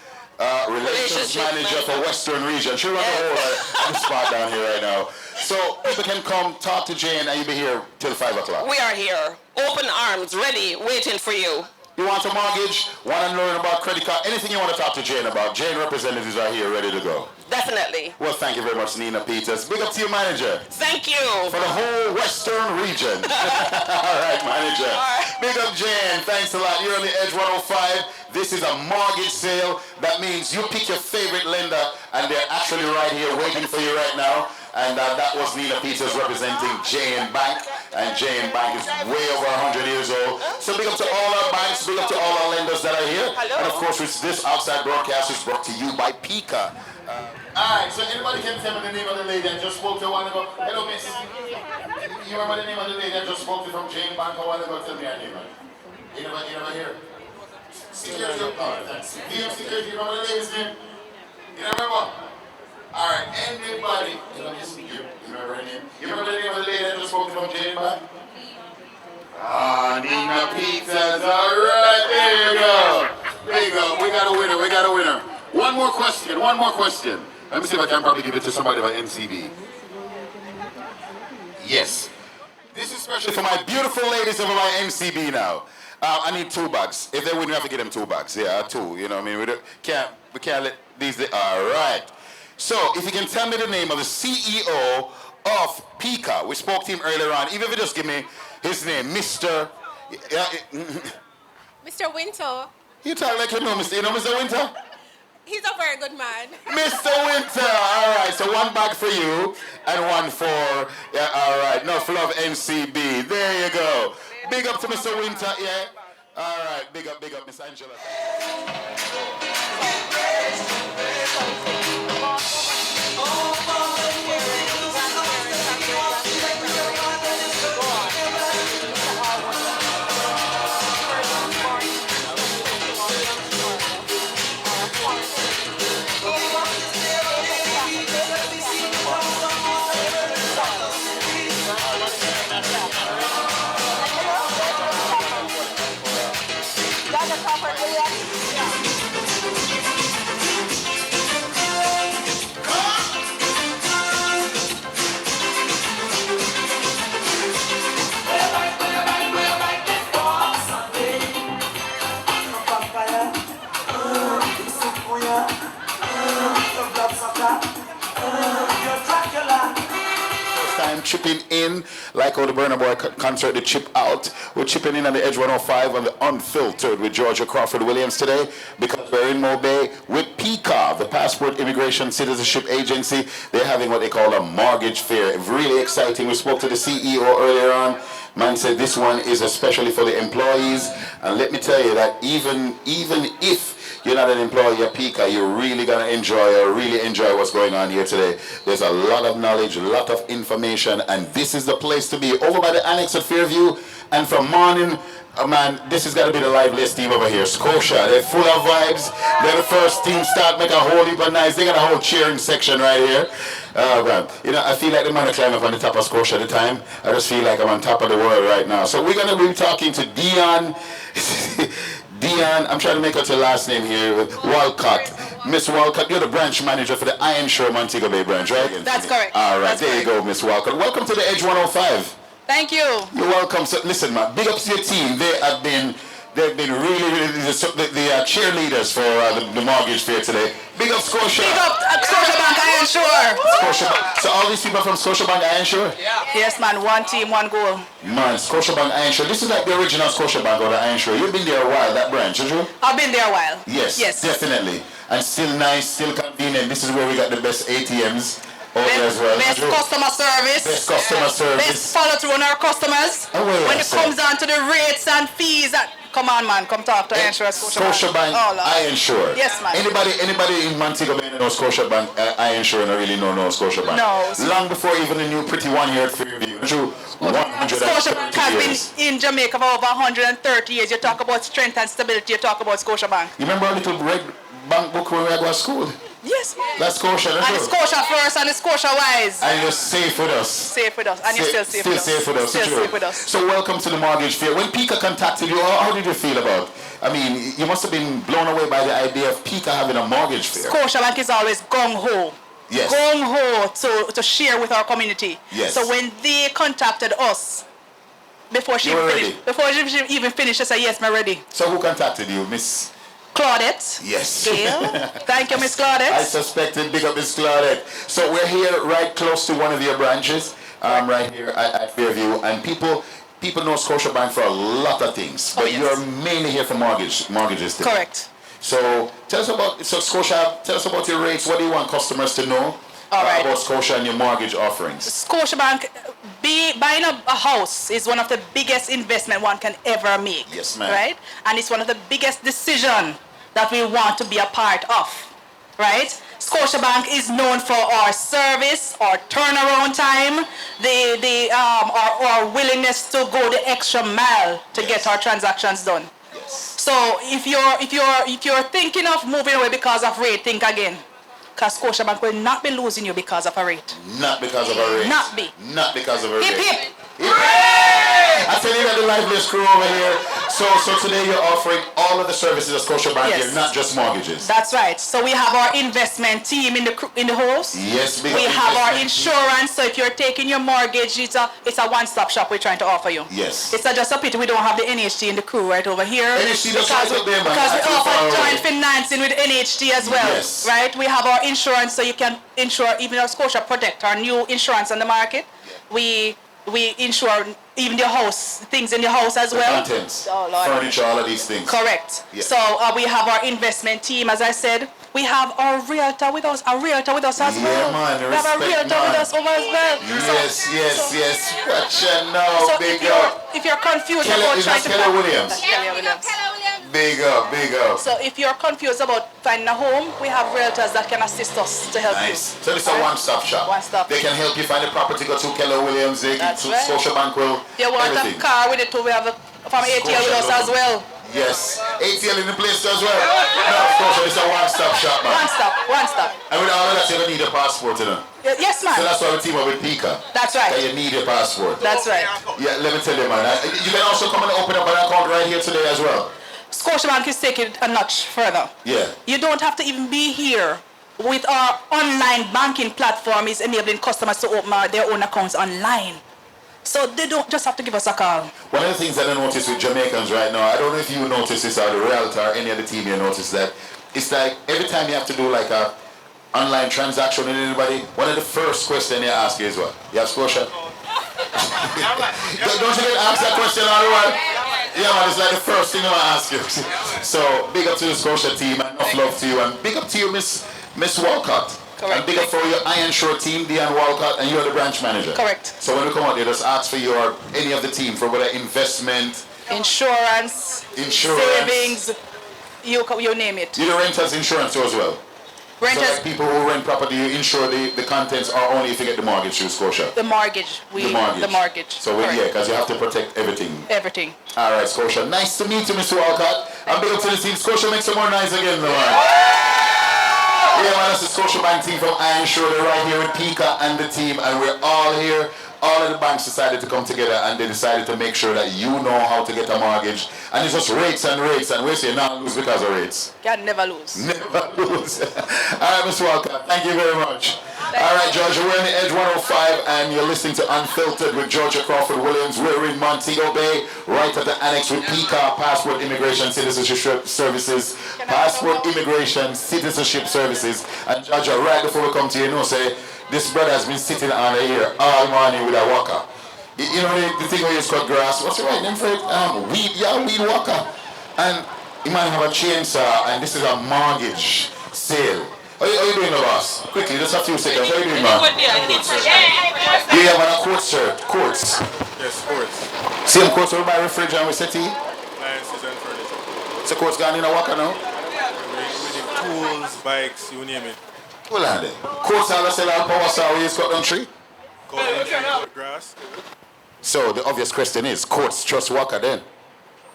S3: relations manager for Western Region. She runs the whole spot down here right now. So people can come talk to Jane and you'll be here till 5 o'clock.
S13: We are here. Open arms, ready, waiting for you.
S3: You want a mortgage, want to learn about credit card, anything you want to talk to Jane about, Jane representatives are here ready to go.
S13: Definitely.
S3: Well, thank you very much, Nina Peters. Big up to your manager.
S13: Thank you.
S3: For the whole Western region. All right, manager.
S13: All right.
S3: Big up, Jane. Thanks a lot. You're on the Edge 105. This is a mortgage sale. That means you pick your favorite lender, and they're actually right here waiting for you right now. And that was Nina Peters representing JNbank. And JNbank is way over 100 years old. So big up to all our banks, big up to all our lenders that are here.
S13: Hello.
S3: And of course, this outside broadcast is brought to you by PICA. Alright, so anybody can tell me the name of the lady I just spoke to a while ago? Hello, miss. You remember the name of the lady I just spoke to from JNbank a while ago? Tell me her name, man. You never hear? Security. Oh, thanks. DM Security, you remember the lady's name? You remember? Alright, anybody, you remember her name? You remember the name of the lady I just spoke to from JNbank? Ah, Nina Peters, alright, there you go. There you go, we got a winner. One more question. Let me see if I can probably give it to somebody by NCB. Yes. This is special for my beautiful ladies over by NCB now. I need 2 bags. If they win, we have to get them 2 bags. Yeah, 2, you know what I mean? We can't let these, all right. So, if you can tell me the name of the CEO of PICA, we spoke to him earlier on, even if you just give me his name, Mr.
S14: Mr. Winter.
S3: You talk like you know Mr. Winter?
S14: He's a very good man.
S3: Mr. Winter, all right, so 1 bag for you and 1 for, yeah, all right, enough love NCB, there you go. Big up to Mr. Winter, yeah. All right, big up, Miss Angela. Chipping in, like how the Burna Boy concert, the chip out. We're chipping in on the Edge 105 on the Unfiltered with Georgia Crawford Williams today because we're in Mobay with PICA, the Passport Immigration Citizenship Agency. They're having what they call a mortgage fair. Really exciting. We spoke to the CEO earlier on. Man said this one is especially for the employees. And let me tell you that even if you're not an employee at PICA, you're really going to enjoy what's going on here today. There's a lot of knowledge, a lot of information, and this is the place to be. Over by the annex at Fairview, and from morning, man, this has got to be the liveliest team over here. Scotia, they're full of vibes. They're the first team start, make a whole heap of nice. They got a whole cheering section right here. Man, you know, I feel like the man to climb up on the top of Scotia at the time. I just feel like I'm on top of the world right now. So we're going to be talking to Dion. Dion, I'm trying to make out your last name here, Walcott. Miss Walcott, you're the branch manager for the Iron Shore Montego Bay branch, right?
S14: That's correct.
S3: All right,
S14: That's
S3: there
S14: correct.
S3: you go, Miss Walcott. Welcome to the Edge 105.
S14: Thank you.
S3: You're welcome. So listen, man, big up to your team. They've been really the cheerleaders for the mortgage fair today. Big up Scotia.
S14: Big up Scotiabank Iron Shore.
S3: Scotiabank. So all these people from Scotiabank Iron Shore?
S14: Yeah. Yes, man. 1 team, 1 goal.
S3: Man, Scotiabank Iron Shore. This is like the original Scotiabank or the Iron Shore. You've been there a while, that branch, have you?
S14: I've been there a while.
S3: Yes,
S14: Yes.
S3: definitely. And still nice, still convenient. This is where we got the best ATMs over there as well.
S14: Best customer service.
S3: Best customer service.
S14: Best follow through on our customers.
S3: Oh, well,
S14: when
S3: yes,
S14: it comes down to the rates and fees. Come on, man. Come talk to Iron Shore.
S3: Scotiabank Iron Shore.
S14: Yes, man.
S3: Anybody in Montego Bay knows Scotiabank Iron Shore and I really know Scotiabank.
S14: No.
S3: Long before even the new pretty one here at Fairview. True.
S14: Scotiabank has been in Jamaica for over 130 years. You talk about strength and stability, you talk about Scotiabank.
S3: You remember our little red bank book when we go to school.
S14: Yes, man.
S3: That's Scotia, that's
S14: And it's
S3: true.
S14: Scotia first and it's Scotia wise.
S3: And you're safe with us.
S14: Safe with us. And you're still safe with us.
S3: Safe with us.
S14: Still
S3: true.
S14: safe with us.
S3: So welcome to the mortgage fair. When PICA contacted you, how did you feel about it? I mean, you must have been blown away by the idea of PICA having a mortgage fair.
S14: Scotiabank is always gung-ho.
S3: Yes.
S14: Gung-ho to share with our community.
S3: Yes.
S14: So when they contacted us, before she even finished, she said, yes, I'm ready.
S3: So who contacted you, Miss
S14: Claudette?
S3: Yes.
S14: Gail. Thank you, Miss Claudette.
S3: I suspected, big up Miss Claudette. So we're here right close to one of your branches, right here at Fairview, and people know Scotiabank for a lot of things, but you're mainly here for mortgages today.
S14: Correct.
S3: So tell us about Scotia. Tell us about your rates. What do you want customers to know about Scotia and your mortgage offerings?
S14: Scotiabank, buying a house is one of the biggest investment one can ever make.
S3: Yes, ma'am.
S14: Right? And it's one of the biggest decision that we want to be a part of. Right? Scotiabank is known for our service, our turnaround time, our willingness to go the extra mile to get our transactions done. So if you're thinking of moving away because of rate, think again. Because Scotiabank will not be losing you because of a rate.
S3: Not because of a rate.
S14: Not be.
S3: Not because of a
S14: Hip,
S3: rate.
S14: hip.
S3: I tell you that the liveliest crew over here. So today you're offering all of the services of Scotiabank here, not just mortgages.
S14: That's right. So we have our investment team in the house.
S3: Yes,
S14: we have our insurance. So if you're taking your mortgage, it's a one-stop shop we're trying to offer you.
S3: Yes.
S14: It's just a pity we don't have the NHT in the crew right over here.
S3: NHT does
S14: because
S3: right up there, man.
S14: Because we offer
S3: Absolutely.
S14: joint financing with NHT as well.
S3: Yes.
S14: Right? We have our insurance, so you can insure even our Scotia Protect, our new insurance on the market. We insure even your house, things in your house as well.
S3: Contents,
S14: Lord.
S3: furniture, all of these things.
S14: Correct.
S3: Yeah.
S14: So we have our investment team, as I said. We have our realtor with us, as well.
S3: Man,
S14: We have a realtor with us over as well.
S3: Yes. What you know,
S14: So
S3: big up.
S14: if you're confused
S3: Kelly-
S14: about
S3: is
S14: trying
S3: that
S14: to
S3: Kelly Williams?
S14: That's Kelly Williams.
S3: Big up.
S14: So if you're confused about finding a home, we have realtors that can assist us to help you.
S3: Nice. So this is a one-stop shop.
S14: One-stop.
S3: They can help you find a property, go to Keller Williams, they
S14: That's
S3: to
S14: right.
S3: Scotiabank will,
S14: If you want
S3: everything.
S14: a car with it too, we have from ATL with us as well.
S3: Yes. ATL in the place as well. No, of course, it's a one-stop shop, man.
S14: One stop.
S3: And with all of that, you don't need a passport, you know.
S14: Yes, man.
S3: So that's why we team up with PICA.
S14: That's right.
S3: That you need a passport.
S14: That's right.
S3: Yeah, let me tell you, man. You can also come and open up an account right here today as well.
S14: Scotiabank is taking it a notch further.
S3: Yeah.
S14: You don't have to even be here. With our online banking platform is enabling customers to open their own accounts online. So they don't just have to give us a call.
S3: One of the things that I notice with Jamaicans right now, I don't know if you notice this or the realtor or any other team you notice that, it's like every time you have to do like a online transaction with anybody, one of the first questions they ask you is what? You have Scotia? Don't you get asked that question all the while? Yeah, man, it's like the first thing I want to ask you. So big up to the Scotia team and enough love to you, and big up to you, Miss Walcott.
S14: Correct.
S3: And big up for your Iron Shore team, Deanne Walcott, and you're the branch manager.
S14: Correct.
S3: So when we come out there, just ask for any of the team for whether investment,
S14: Insurance, savings, you name it.
S3: You do renters insurance too as well.
S14: Renters.
S3: So like people who rent property, you insure the contents are only if you get the mortgage through Scotia.
S14: The mortgage.
S3: The mortgage. So yeah, because you have to protect everything.
S14: Everything.
S3: All right, Scotia. Nice to meet you, Mr. Walcott. And big up to the team. Scotia, make some more noise again, man. Yeah, man, that's the Scotiabank team from Iron Shore. They're right here with PICA and the team, and we're all here. All of the banks decided to come together and they decided to make sure that you know how to get a mortgage. And it's just rates, and we say not lose because of rates.
S14: Can never lose.
S3: Never lose. All right, Mr. Walcott, thank you very much. All right, Georgia, we're in the Edge 105 and you're listening to Unfiltered with Georgia Crawford Williams. We're in Montego Bay, right at the annex with PICA, Passport Immigration Citizenship Services. Passport Immigration Citizenship Services. And Georgia, right before we come to you, say, this brother has been sitting on here all morning with a walker. You know the thing where you cut grass, what's the right name for it? Weed walker. And he might have a chainsaw, and this is a mortgage sale. How you doing, boss? Quickly, just a few seconds. How you doing, man? Yeah, man, a court, sir. Courts.
S8: Yes, courts.
S3: Same courts over by refrigerator with city?
S8: Appliances and furniture.
S3: So courts gone in a walker now?
S8: With tools, bikes, you name it.
S3: Well, are they? Courts are sell our power saw where you cut down tree?
S8: Cut down tree, cut grass.
S3: So the obvious question is, courts trust walker then?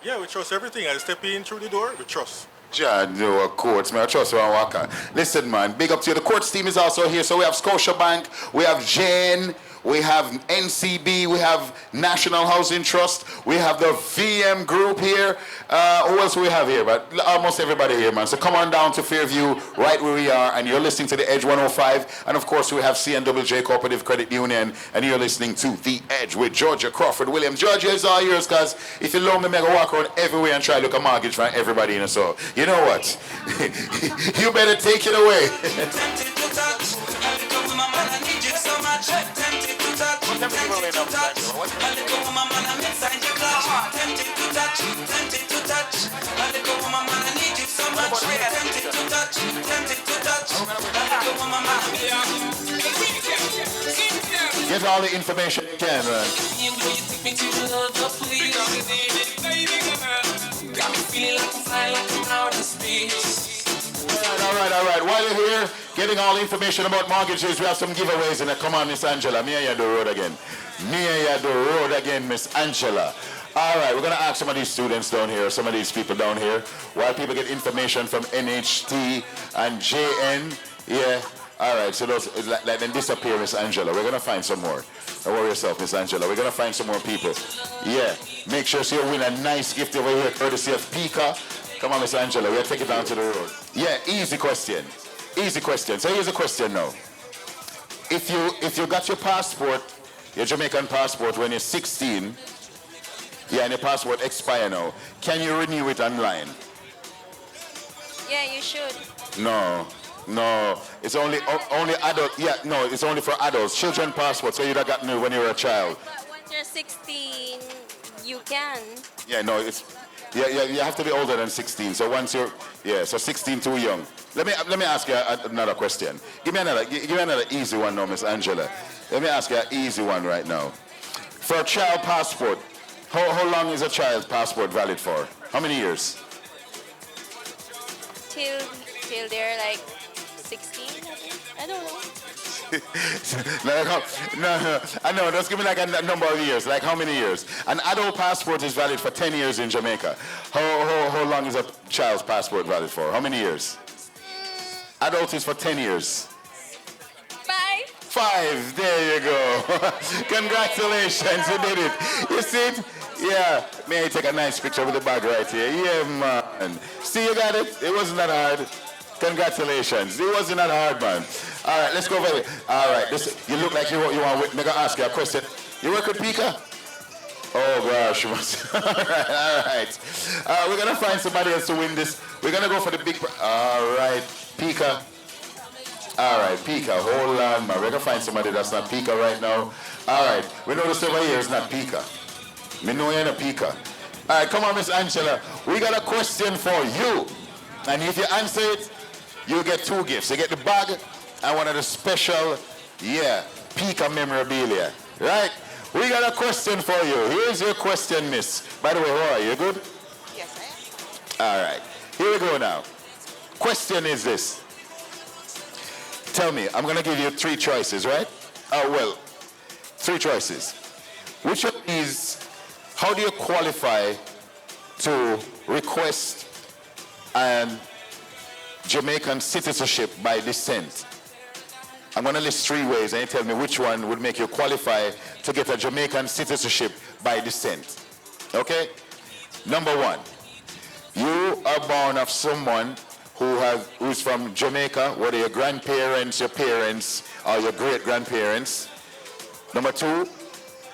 S8: Yeah, we trust everything. I step in through the door, we trust.
S3: John, no, courts, man. I trust you on Waka. Listen, man, big up to you. The courts team is also here. So we have Scotiabank, we have Jane, we have NCB, we have National Housing Trust, we have the VM group here. Who else we have here? But almost everybody here, man. So come on down to Fairview, right where we are, and you're listening to The Edge 105. And of course, we have CNWJ Cooperative Credit Union, and you're listening to The Edge with Georgia Crawford Williams. Georgia is all yours, because if you loan me, I walk around everywhere and try to look a mortgage for everybody in the so. You know what? You better take it away. Get all the information you can, man. All right. While you're here, getting all the information about mortgages, we have some giveaways in it. Come on, Miss Angela. Me and you the road again. Miss Angela. All right, we're going to ask some of these students down here, some of these people down here, while people get information from NHT and JN. Yeah. All right, so those, let them disappear, Miss Angela. We're going to find some more. Don't worry yourself, Miss Angela. We're going to find some more people. Yeah. Make sure so you win a nice gift over here, courtesy of PICA. Come on, Miss Angela. We'll take it down to the road. Yeah, easy question. Easy question. So here's a question now. If you got your passport, your Jamaican passport, when you're 16, yeah, and your passport expire now, can you renew it online?
S7: Yeah, you should.
S3: No. It's only adult. Yeah, no, it's only for adults. Children passport, so you'd have gotten it when you were a child.
S7: But once you're 16, you can.
S3: Yeah, no, it's you have to be older than 16. So once you're so 16 too young. Let me ask you another question. Give me another easy one now, Miss Angela. Let me ask you an easy one right now. For a child passport, how long is a child's passport valid for? How many years?
S7: Till they're like 16, I think. I don't know.
S3: No, I know. Just give me like a number of years. Like how many years? An adult passport is valid for 10 years in Jamaica. How long is a child's passport valid for? How many years? Adult is for 10 years. 5. There you go. Congratulations, you did it. You see it? Yeah. May I take a nice picture with the bag right here? Yeah, man. See, you got it? It wasn't that hard. Congratulations. It wasn't that hard, man. All right, let's go over it. All right, you look like you want to make ask you a question. You work with PICA? Oh, gosh. All right. We're going to find somebody else to win this. We're going to go for the big... All right, PICA. All right, PICA. Hold on, man. We're going to find somebody that's not PICA right now. All right. We know this over here is not PICA. We know you're not PICA. All right, come on, Miss Angela. We got a question for you. And if you answer it, you get 2 gifts. You get the bag and one of the special, PICA memorabilia. Right? We got a question for you. Here's your question, miss. By the way, how are you? You good?
S15: Yes, I am.
S3: All right. Here we go now. Question is this. Tell me, I'm going to give you 3 choices, right? 3 choices. Which of these, how do you qualify to request Jamaican citizenship by descent? I'm going to list 3 ways and you tell me which one would make you qualify to get a Jamaican citizenship by descent. Okay? Number 1, you are born of someone who's from Jamaica, whether your grandparents, your parents, or your great-grandparents. Number 2,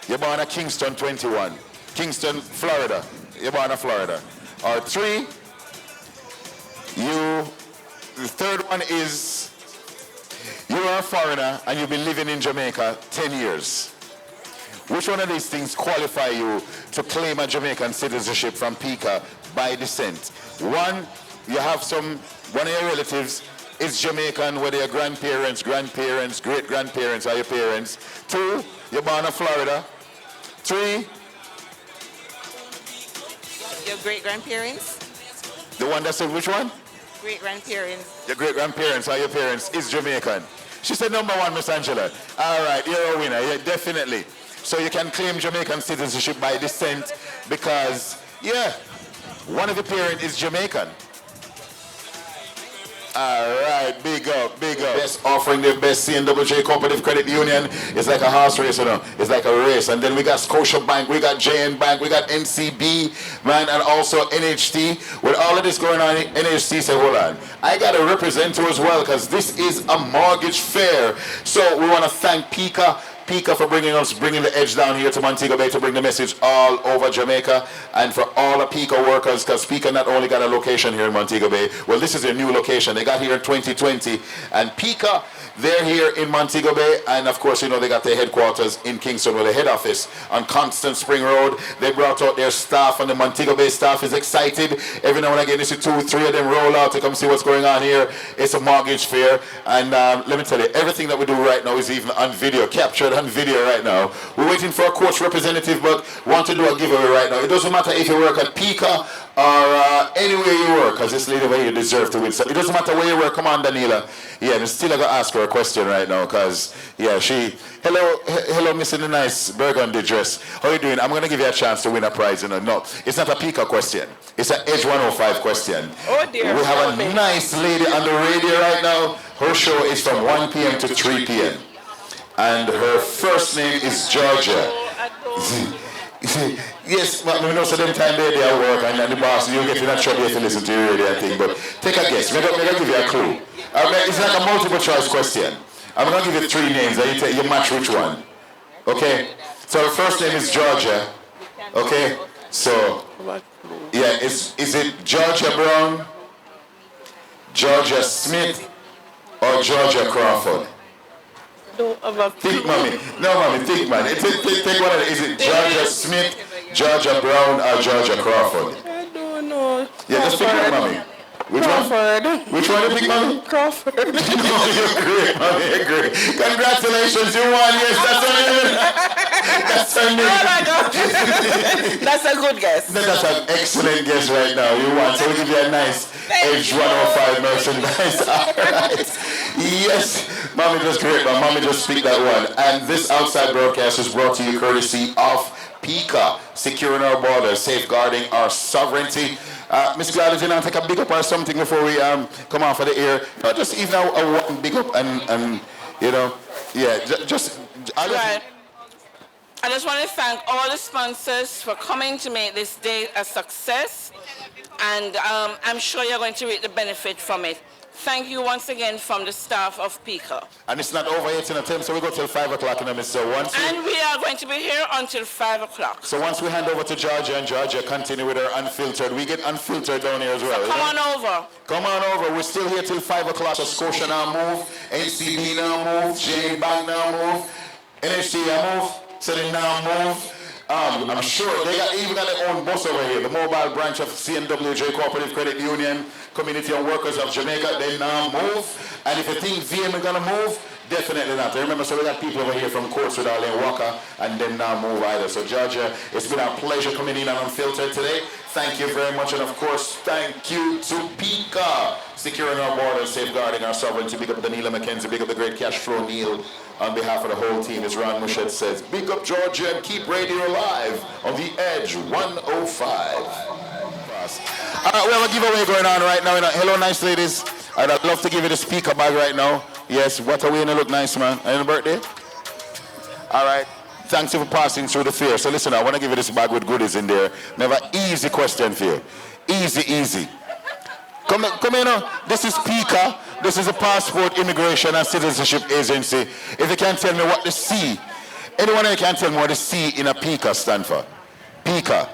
S3: you're born at Kingston 21, Kingston, Florida. You're born in Florida. Or 3, the third one is you are a foreigner and you've been living in Jamaica 10 years. Which one of these things qualify you to claim a Jamaican citizenship from PICA by descent? 1, you have one of your relatives is Jamaican, whether your grandparents, great-grandparents, or your parents. 2, you're born in Florida. 3,
S15: Your great-grandparents?
S3: the one that said which one?
S15: Great-grandparents.
S3: Your great-grandparents or your parents is Jamaican. She said number 1, Miss Angela. All right, you're a winner. Yeah, definitely. So you can claim Jamaican citizenship by descent because, one of your parents is Jamaican. All right, big up, big up. Best offering the best CNWJ Cooperative Credit Union. It's like a horse race, you know. It's like a race. And then we got Scotia Bank, we got JN Bank, we got NCB, man, and also NHT. With all of this going on, NHT said, hold on, I got to represent you as well because this is a mortgage fair. So we want to thank PICA for bringing the edge down here to Montego Bay to bring the message all over Jamaica, and for all the PICA workers, because PICA not only got a location here in Montego Bay, well, this is their new location. They got here in 2020, and PICA, they're here in Montego Bay, and of course, you know, they got their headquarters in Kingston, with the head office on Constant Spring Road. They brought out their staff, and the Montego Bay staff is excited. Every now and again, you see 2 or 3 of them roll out to come see what's going on here. It's a mortgage fair, and let me tell you, everything that we do right now is even on video, captured on video right now. We're waiting for a coach representative, but want to do a giveaway right now. It doesn't matter if you work at PICA or anywhere you work, because this lady where you deserve to win. So it doesn't matter where you work. Come on, Daniela. Yeah, I'm still gonna ask her a question right now, because yeah, hello, Miss in the nice burgundy dress. How you doing? I'm gonna give you a chance to win a prize. You know, no, it's not a PICA question. It's an Edge 105 question.
S13: Oh dear.
S3: We have a nice lady on the radio right now. Her show is from 1 p.m. to 3 p.m. And her first name is Georgia. Yes, but we know so them time they at work and the boss, you get in a trouble if you listen to your radio thing. But take a guess. Maybe I'll give you a clue. It's like a multiple choice question. I'm going to give you 3 names and you match which one. Okay? So her first name is Georgia. Okay? So, yeah, is it Georgia Brown, Georgia Smith, or Georgia Crawford? Think, mommy. No, mommy, think, man. Think one of it. Is it Georgia Smith, Georgia Brown, or Georgia Crawford?
S13: I don't know.
S3: Yeah, just pick one, mommy. Which
S13: Crawford.
S3: one? Which one you pick, mommy?
S13: Crawford.
S3: No, you're great, mommy. You're great. Congratulations, you won. Yes, that's her name. That's her name.
S13: Oh my God. That's a good guess.
S3: That's an excellent guess right now. You won. So we'll give you a nice Edge 105 merchandise. All right. Yes, mommy just great, but mommy just speak that one. And this outside broadcast is brought to you courtesy of PICA, securing our borders, safeguarding our sovereignty. Miss Gladys, you know, take a big up or something before we come off of the air. Just even a one big up and you know, yeah, just.
S13: Right. I just want to thank all the sponsors for coming to make this day a success, and I'm sure you're going to reap the benefit from it. Thank you once again from the staff of PICA.
S3: And it's not over yet in a time, so we go till 5 o'clock in a minute. So
S13: and we are going to be here until 5 o'clock.
S3: So once we hand over to Georgia and Georgia continue with her unfiltered, we get unfiltered down here as well.
S13: So come on over.
S3: Come on over. We're still here till 5 o'clock. So Scotia now move, NCB now move, J Bank now move, NHT now move, City now move. I'm sure they even got their own bus over here, the mobile branch of CNWJ Cooperative Credit Union, Community and Workers of Jamaica. They now move. And if you think VM is going to move, definitely not. Remember, so we got people over here from Courtswood, Arlene Walker, and then now move either. So Georgia, it's been our pleasure coming in and Unfiltered today. Thank you very much. And of course, thank you to PICA, securing our borders, safeguarding our sovereignty. Big up Danila McKenzie, big up the great cash flow Neil. On behalf of the whole team, as Ron Mushet says, big up Georgia and keep radio alive on the Edge 105. All right, we have a giveaway going on right now. Hello, nice ladies. I'd love to give you the speaker bag right now. Yes, what a way to look nice, man. Are you on birthday? All right. Thanks for passing through the fair. So listen, I want to give you this bag with goodies in there. I have an easy question for you. Easy. Come in now. This is PICA. This is a Passport, Immigration and Citizenship Agency. If you can tell me what the C, anyone here can tell me what the C in a PICA stand for? PICA.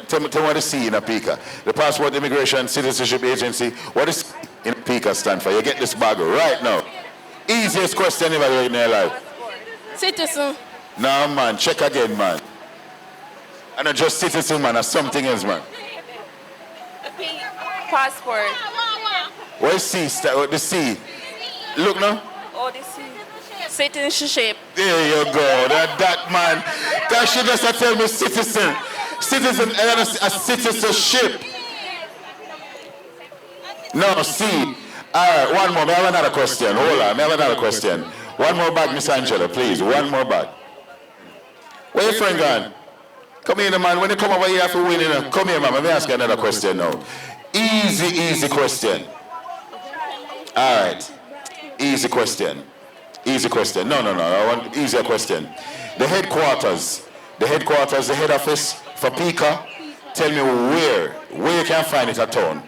S3: Tell me what the C in a PICA. The Passport, Immigration and Citizenship Agency. What is in a PICA stand for? You get this bag right now. Easiest question ever in your life.
S7: Citizen.
S3: No, man. Check again, man. And not just citizen, man. Or something else, man.
S7: Passport.
S3: What is C? The C. Look now.
S7: Oh, the C. Citizenship.
S3: There you go. That man. That should just tell me citizen. Citizen and a citizenship. No, C. All right, one more. I have another question. Hold on. I have another question. One more bag, Miss Angela, please. One more bag. Where your friend gone? Come here, man. When you come over here after winning, come here, man. Let me ask you another question now. Easy question. All right. Easy question. Easy question. No. I want easier question. The headquarters, the head office for PICA. Tell me where you can find it at town.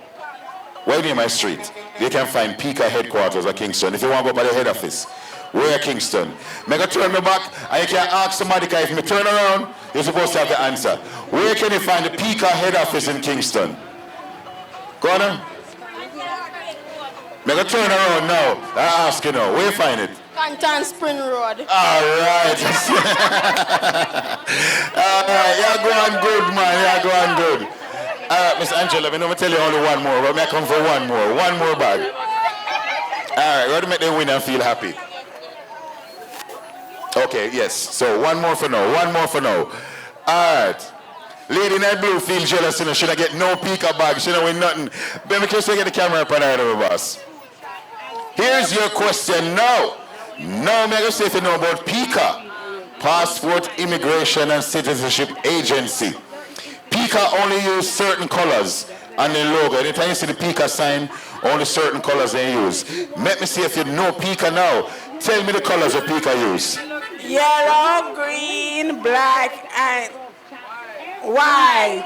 S3: Where near my street, you can find PICA headquarters at Kingston. If you want to go by the head office, where Kingston? Make a turn me back, and you can ask somebody, if me turn around, you're supposed to have the answer. Where can you find the PICA head office in Kingston? Go on now. Make a turn around now. I ask you now, where you find it?
S16: Canton Spring Road.
S3: All right. You're going good, man. You're going good. All right, Miss Angela, I'm going to tell you only one more, but may I come for one more. One more bag. All right, we're going to make the winner feel happy. Okay, yes. So one more for now. One more for now. All right. Lady in that blue feel jealous, you know. Should I get no PICA bag? She don't win nothing. But make sure you get the camera up on her, boss. Here's your question now. Now I'm going to say if you know about PICA, Passport, Immigration and Citizenship Agency. PICA only use certain colors on the logo. Anytime you see the PICA sign, only certain colors they use. Let me see if you know PICA now. Tell me the colors that PICA use.
S6: Yellow, green, black, and white.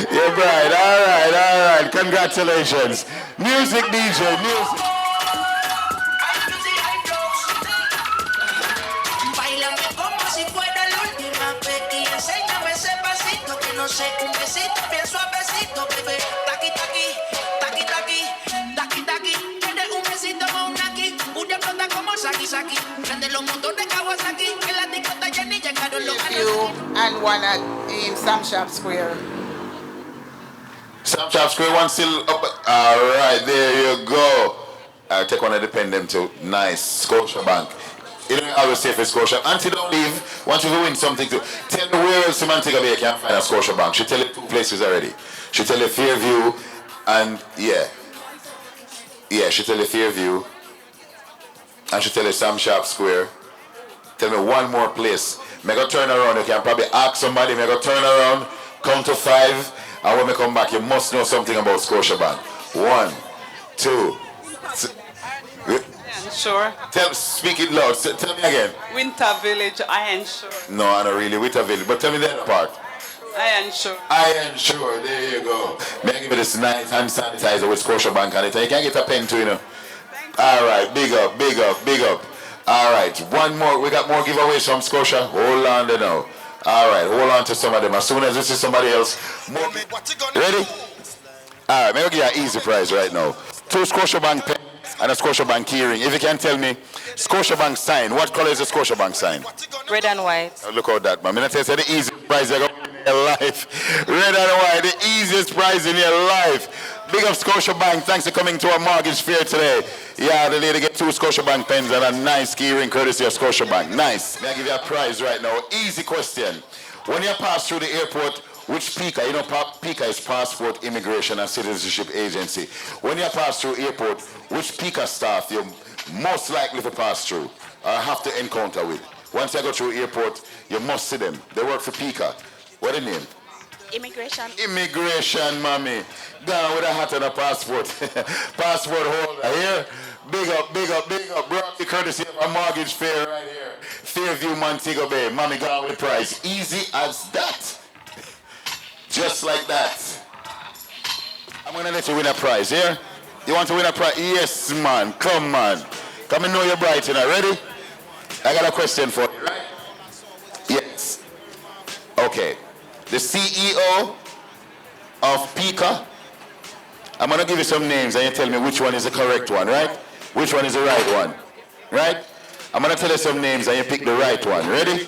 S3: You're bright. All right. Congratulations. Music, DJ, music.
S12: Báilame como si fuera la última vez y enséñame ese pasito que no sé, un besito bien suavecito, bebé. Taqui, taqui, taqui, taqui, taqui, taqui. Tienes un besito con un aquí, una explota como Saki Saki. Prende los motores Kawasaki, que la discota ya ni llegaron los
S15: You and one at in Sam Shop Square.
S3: Sam Shop Square, one still up. All right, there you go. I'll take one of the pen them to nice Scotia Bank. You know, I always say for Scotia. Auntie, don't leave. Once you win something to tell me where else Semantica Bay can find a Scotia Bank. She tell you 2 places already. She tell you Fairview and she tell you Fairview and she tell you Sam Shop Square. Tell me one more place. Make a turn around. You can probably ask somebody. Make a turn around. Count to 5. And when we come back, you must know something about Scotia Bank. 1, 2, 3.
S17: Sure.
S3: Speak it loud. Tell me again.
S17: Winter Village, I am sure.
S3: No, I don't really. Winter Village. But tell me the other part.
S17: I am sure.
S3: I am sure. There you go. May I give you this nice hand sanitizer with Scotia Bank on it. You can get a pen too, you know. All right. Big up, big up, big up. All right. One more. We got more giveaways from Scotia. Hold on there now. All right. Hold on to some of them. As soon as this is somebody else. More. Ready? All right. May I give you an easy prize right now. 2 Scotia Bank pens and a Scotia Bank keyring. If you can tell me, Scotia Bank sign. What color is the Scotia Bank sign?
S7: Red and white.
S3: Oh, look at that, man. I'm tell you the easiest prize you're going to win in your life. Red and white, the easiest prize in your life. Big up Scotia Bank. Thanks for coming to our mortgage fair today. Yeah, the lady get 2 Scotia Bank pens and a nice keyring courtesy of Scotia Bank. Nice. May I give you a prize right now? Easy question. When you pass through the airport, which PICA, you know PICA is Passport, Immigration and Citizenship Agency. When you pass through airport, which PICA staff you're most likely to pass through or have to encounter with? Once you go through airport, you must see them. They work for PICA. What the name?
S7: Immigration.
S3: Immigration, mommy. Down with a hat and a passport. Passport holder here. Big up, big up, big up. Brought the courtesy of a mortgage fair right here. Fairview, Montego Bay. Mommy gone with the prize. Easy as that. Just like that. I'm going to let you win a prize, yeah? You want to win a prize? Yes, man. Come on. Come and know you're bright, you know. Ready? I got a question for you, right? Yes. Okay. The CEO of PICA, I'm going to give you some names and you tell me which one is the correct one, right? Which one is the right one, right? I'm going to tell you some names and you pick the right one. Ready?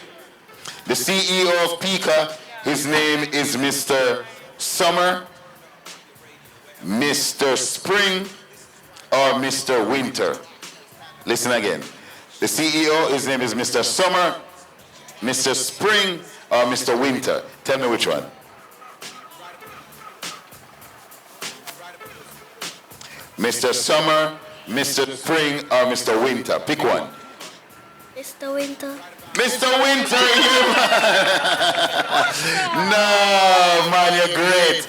S3: The CEO of PICA, his name is Mr. Summer, Mr. Spring, or Mr. Winter. Listen again. The CEO, his name is Mr. Summer, Mr. Spring, or Mr. Winter. Tell me which one. Mr. Summer, Mr. Spring, or Mr. Winter. Pick one.
S16: Mr. Winter.
S3: Mr. Winter, you No, man, you're great.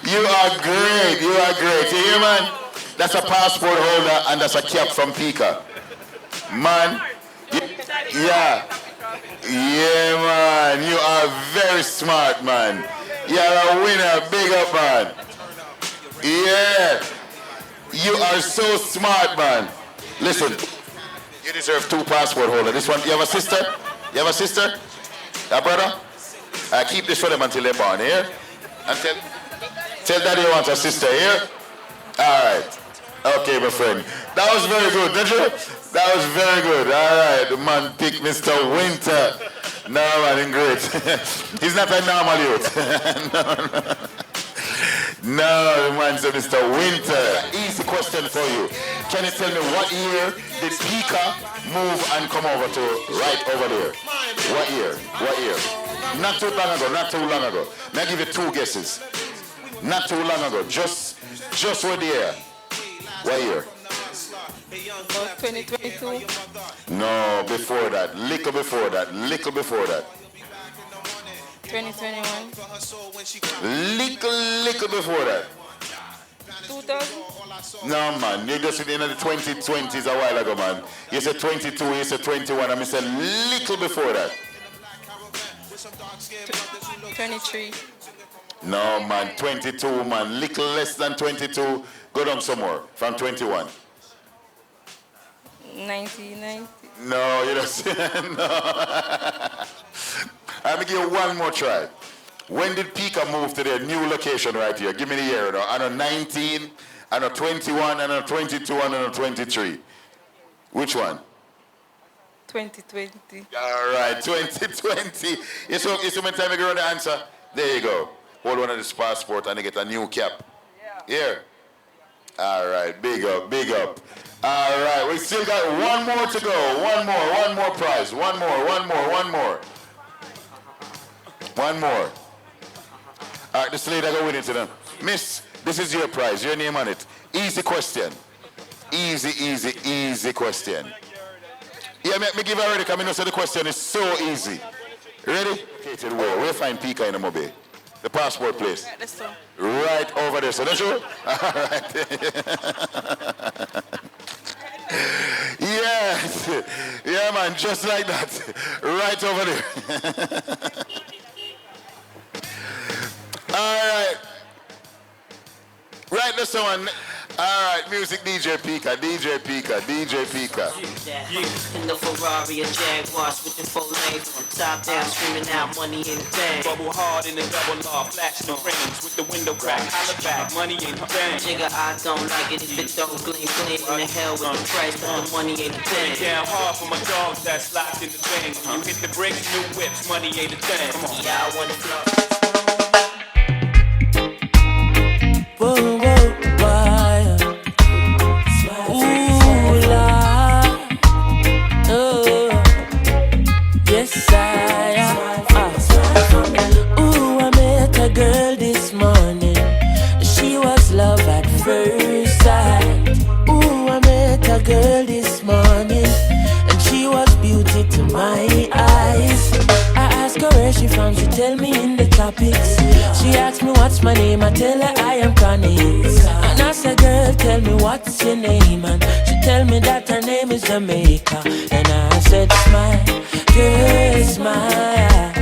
S3: You are great. You are great. You hear, man? That's a passport holder and that's a cap from PICA. Man, yeah. Yeah, man. You are very smart, man. You're a winner. Big up, man. Yeah. You are so smart, man. Listen, you deserve 2 passport holders. This one, you have a sister? You have a sister? A brother? Keep this for them until they're born, here. And tell daddy you want a sister, here. All right. Okay, my friend. That was very good, didn't you? That was very good. All right, the man picked Mr. Winter. No, man, great. He's not a normal youth. No, the man said Mr. Winter. Easy question for you. Can you tell me what year did PICA move and come over to right over there? What year? What year? Not too long ago, not too long ago. Now give you 2 guesses. Not too long ago. Just what year? What year?
S17: 2022.
S3: No, before that. Little before that.
S17: 2021.
S3: Little before that.
S17: 2000.
S3: No, man. You just in the 2020s a while ago, man. You said 22, you said 21, and I said little before that.
S17: 23.
S3: No, man. 22, man. Little less than 22. Go down some more. From 21.
S17: 1990.
S3: No, you don't. No. I'm going to give you one more try. When did PICA move to their new location right here? Give me the year. I know 19, I know 21, I know 22, I know 23. Which one?
S17: 2020.
S3: All right, 2020. You saw my time you go on the answer? There you go. Hold one of this passport and you get a new cap. Here. All right, big up, big up. All right, we still got one more to go. One more prize. One more. All right, this lady I go with it to them. Miss, this is your prize. Your name on it. Easy question. Easy question. Yeah, me give her already because I know so the question is so easy. Ready? Located where? We'll find PICA in the mobile. The passport place. Right over there. So that's you? All right. Yes. Yeah, man, just like that. Right over there. All right. Right, this one. All right, music DJ PICA.
S18: In the Ferrari and Jaguars with the 4 lanes, top down, screaming out money in the bank.
S19: Bubble hard in the double R, flash no frames with the window crack, holla back, money ain't a thing.
S18: Jigga, I don't like it if it don't gleam. In the hell with the price, but the money ain't a thing.
S19: Down hard for my dogs that's locked in the thing. You hit the bricks, new whips, money ain't a thing. Come on.
S18: Yeah, I wanna flow.
S20: Whoa, why? Ooh, la. Oh, yes, I am. Ooh, I met a girl this morning. She was love at first sight. Ooh, I met a girl this morning, and she was beauty to my eyes. I asked her where she from, she tell me in the tropics. She asked me what's my name, I tell her I am Connie. And I said, girl, tell me what's your name, and she tell me that her name is Jamaica. And I said, smile, girl, smile.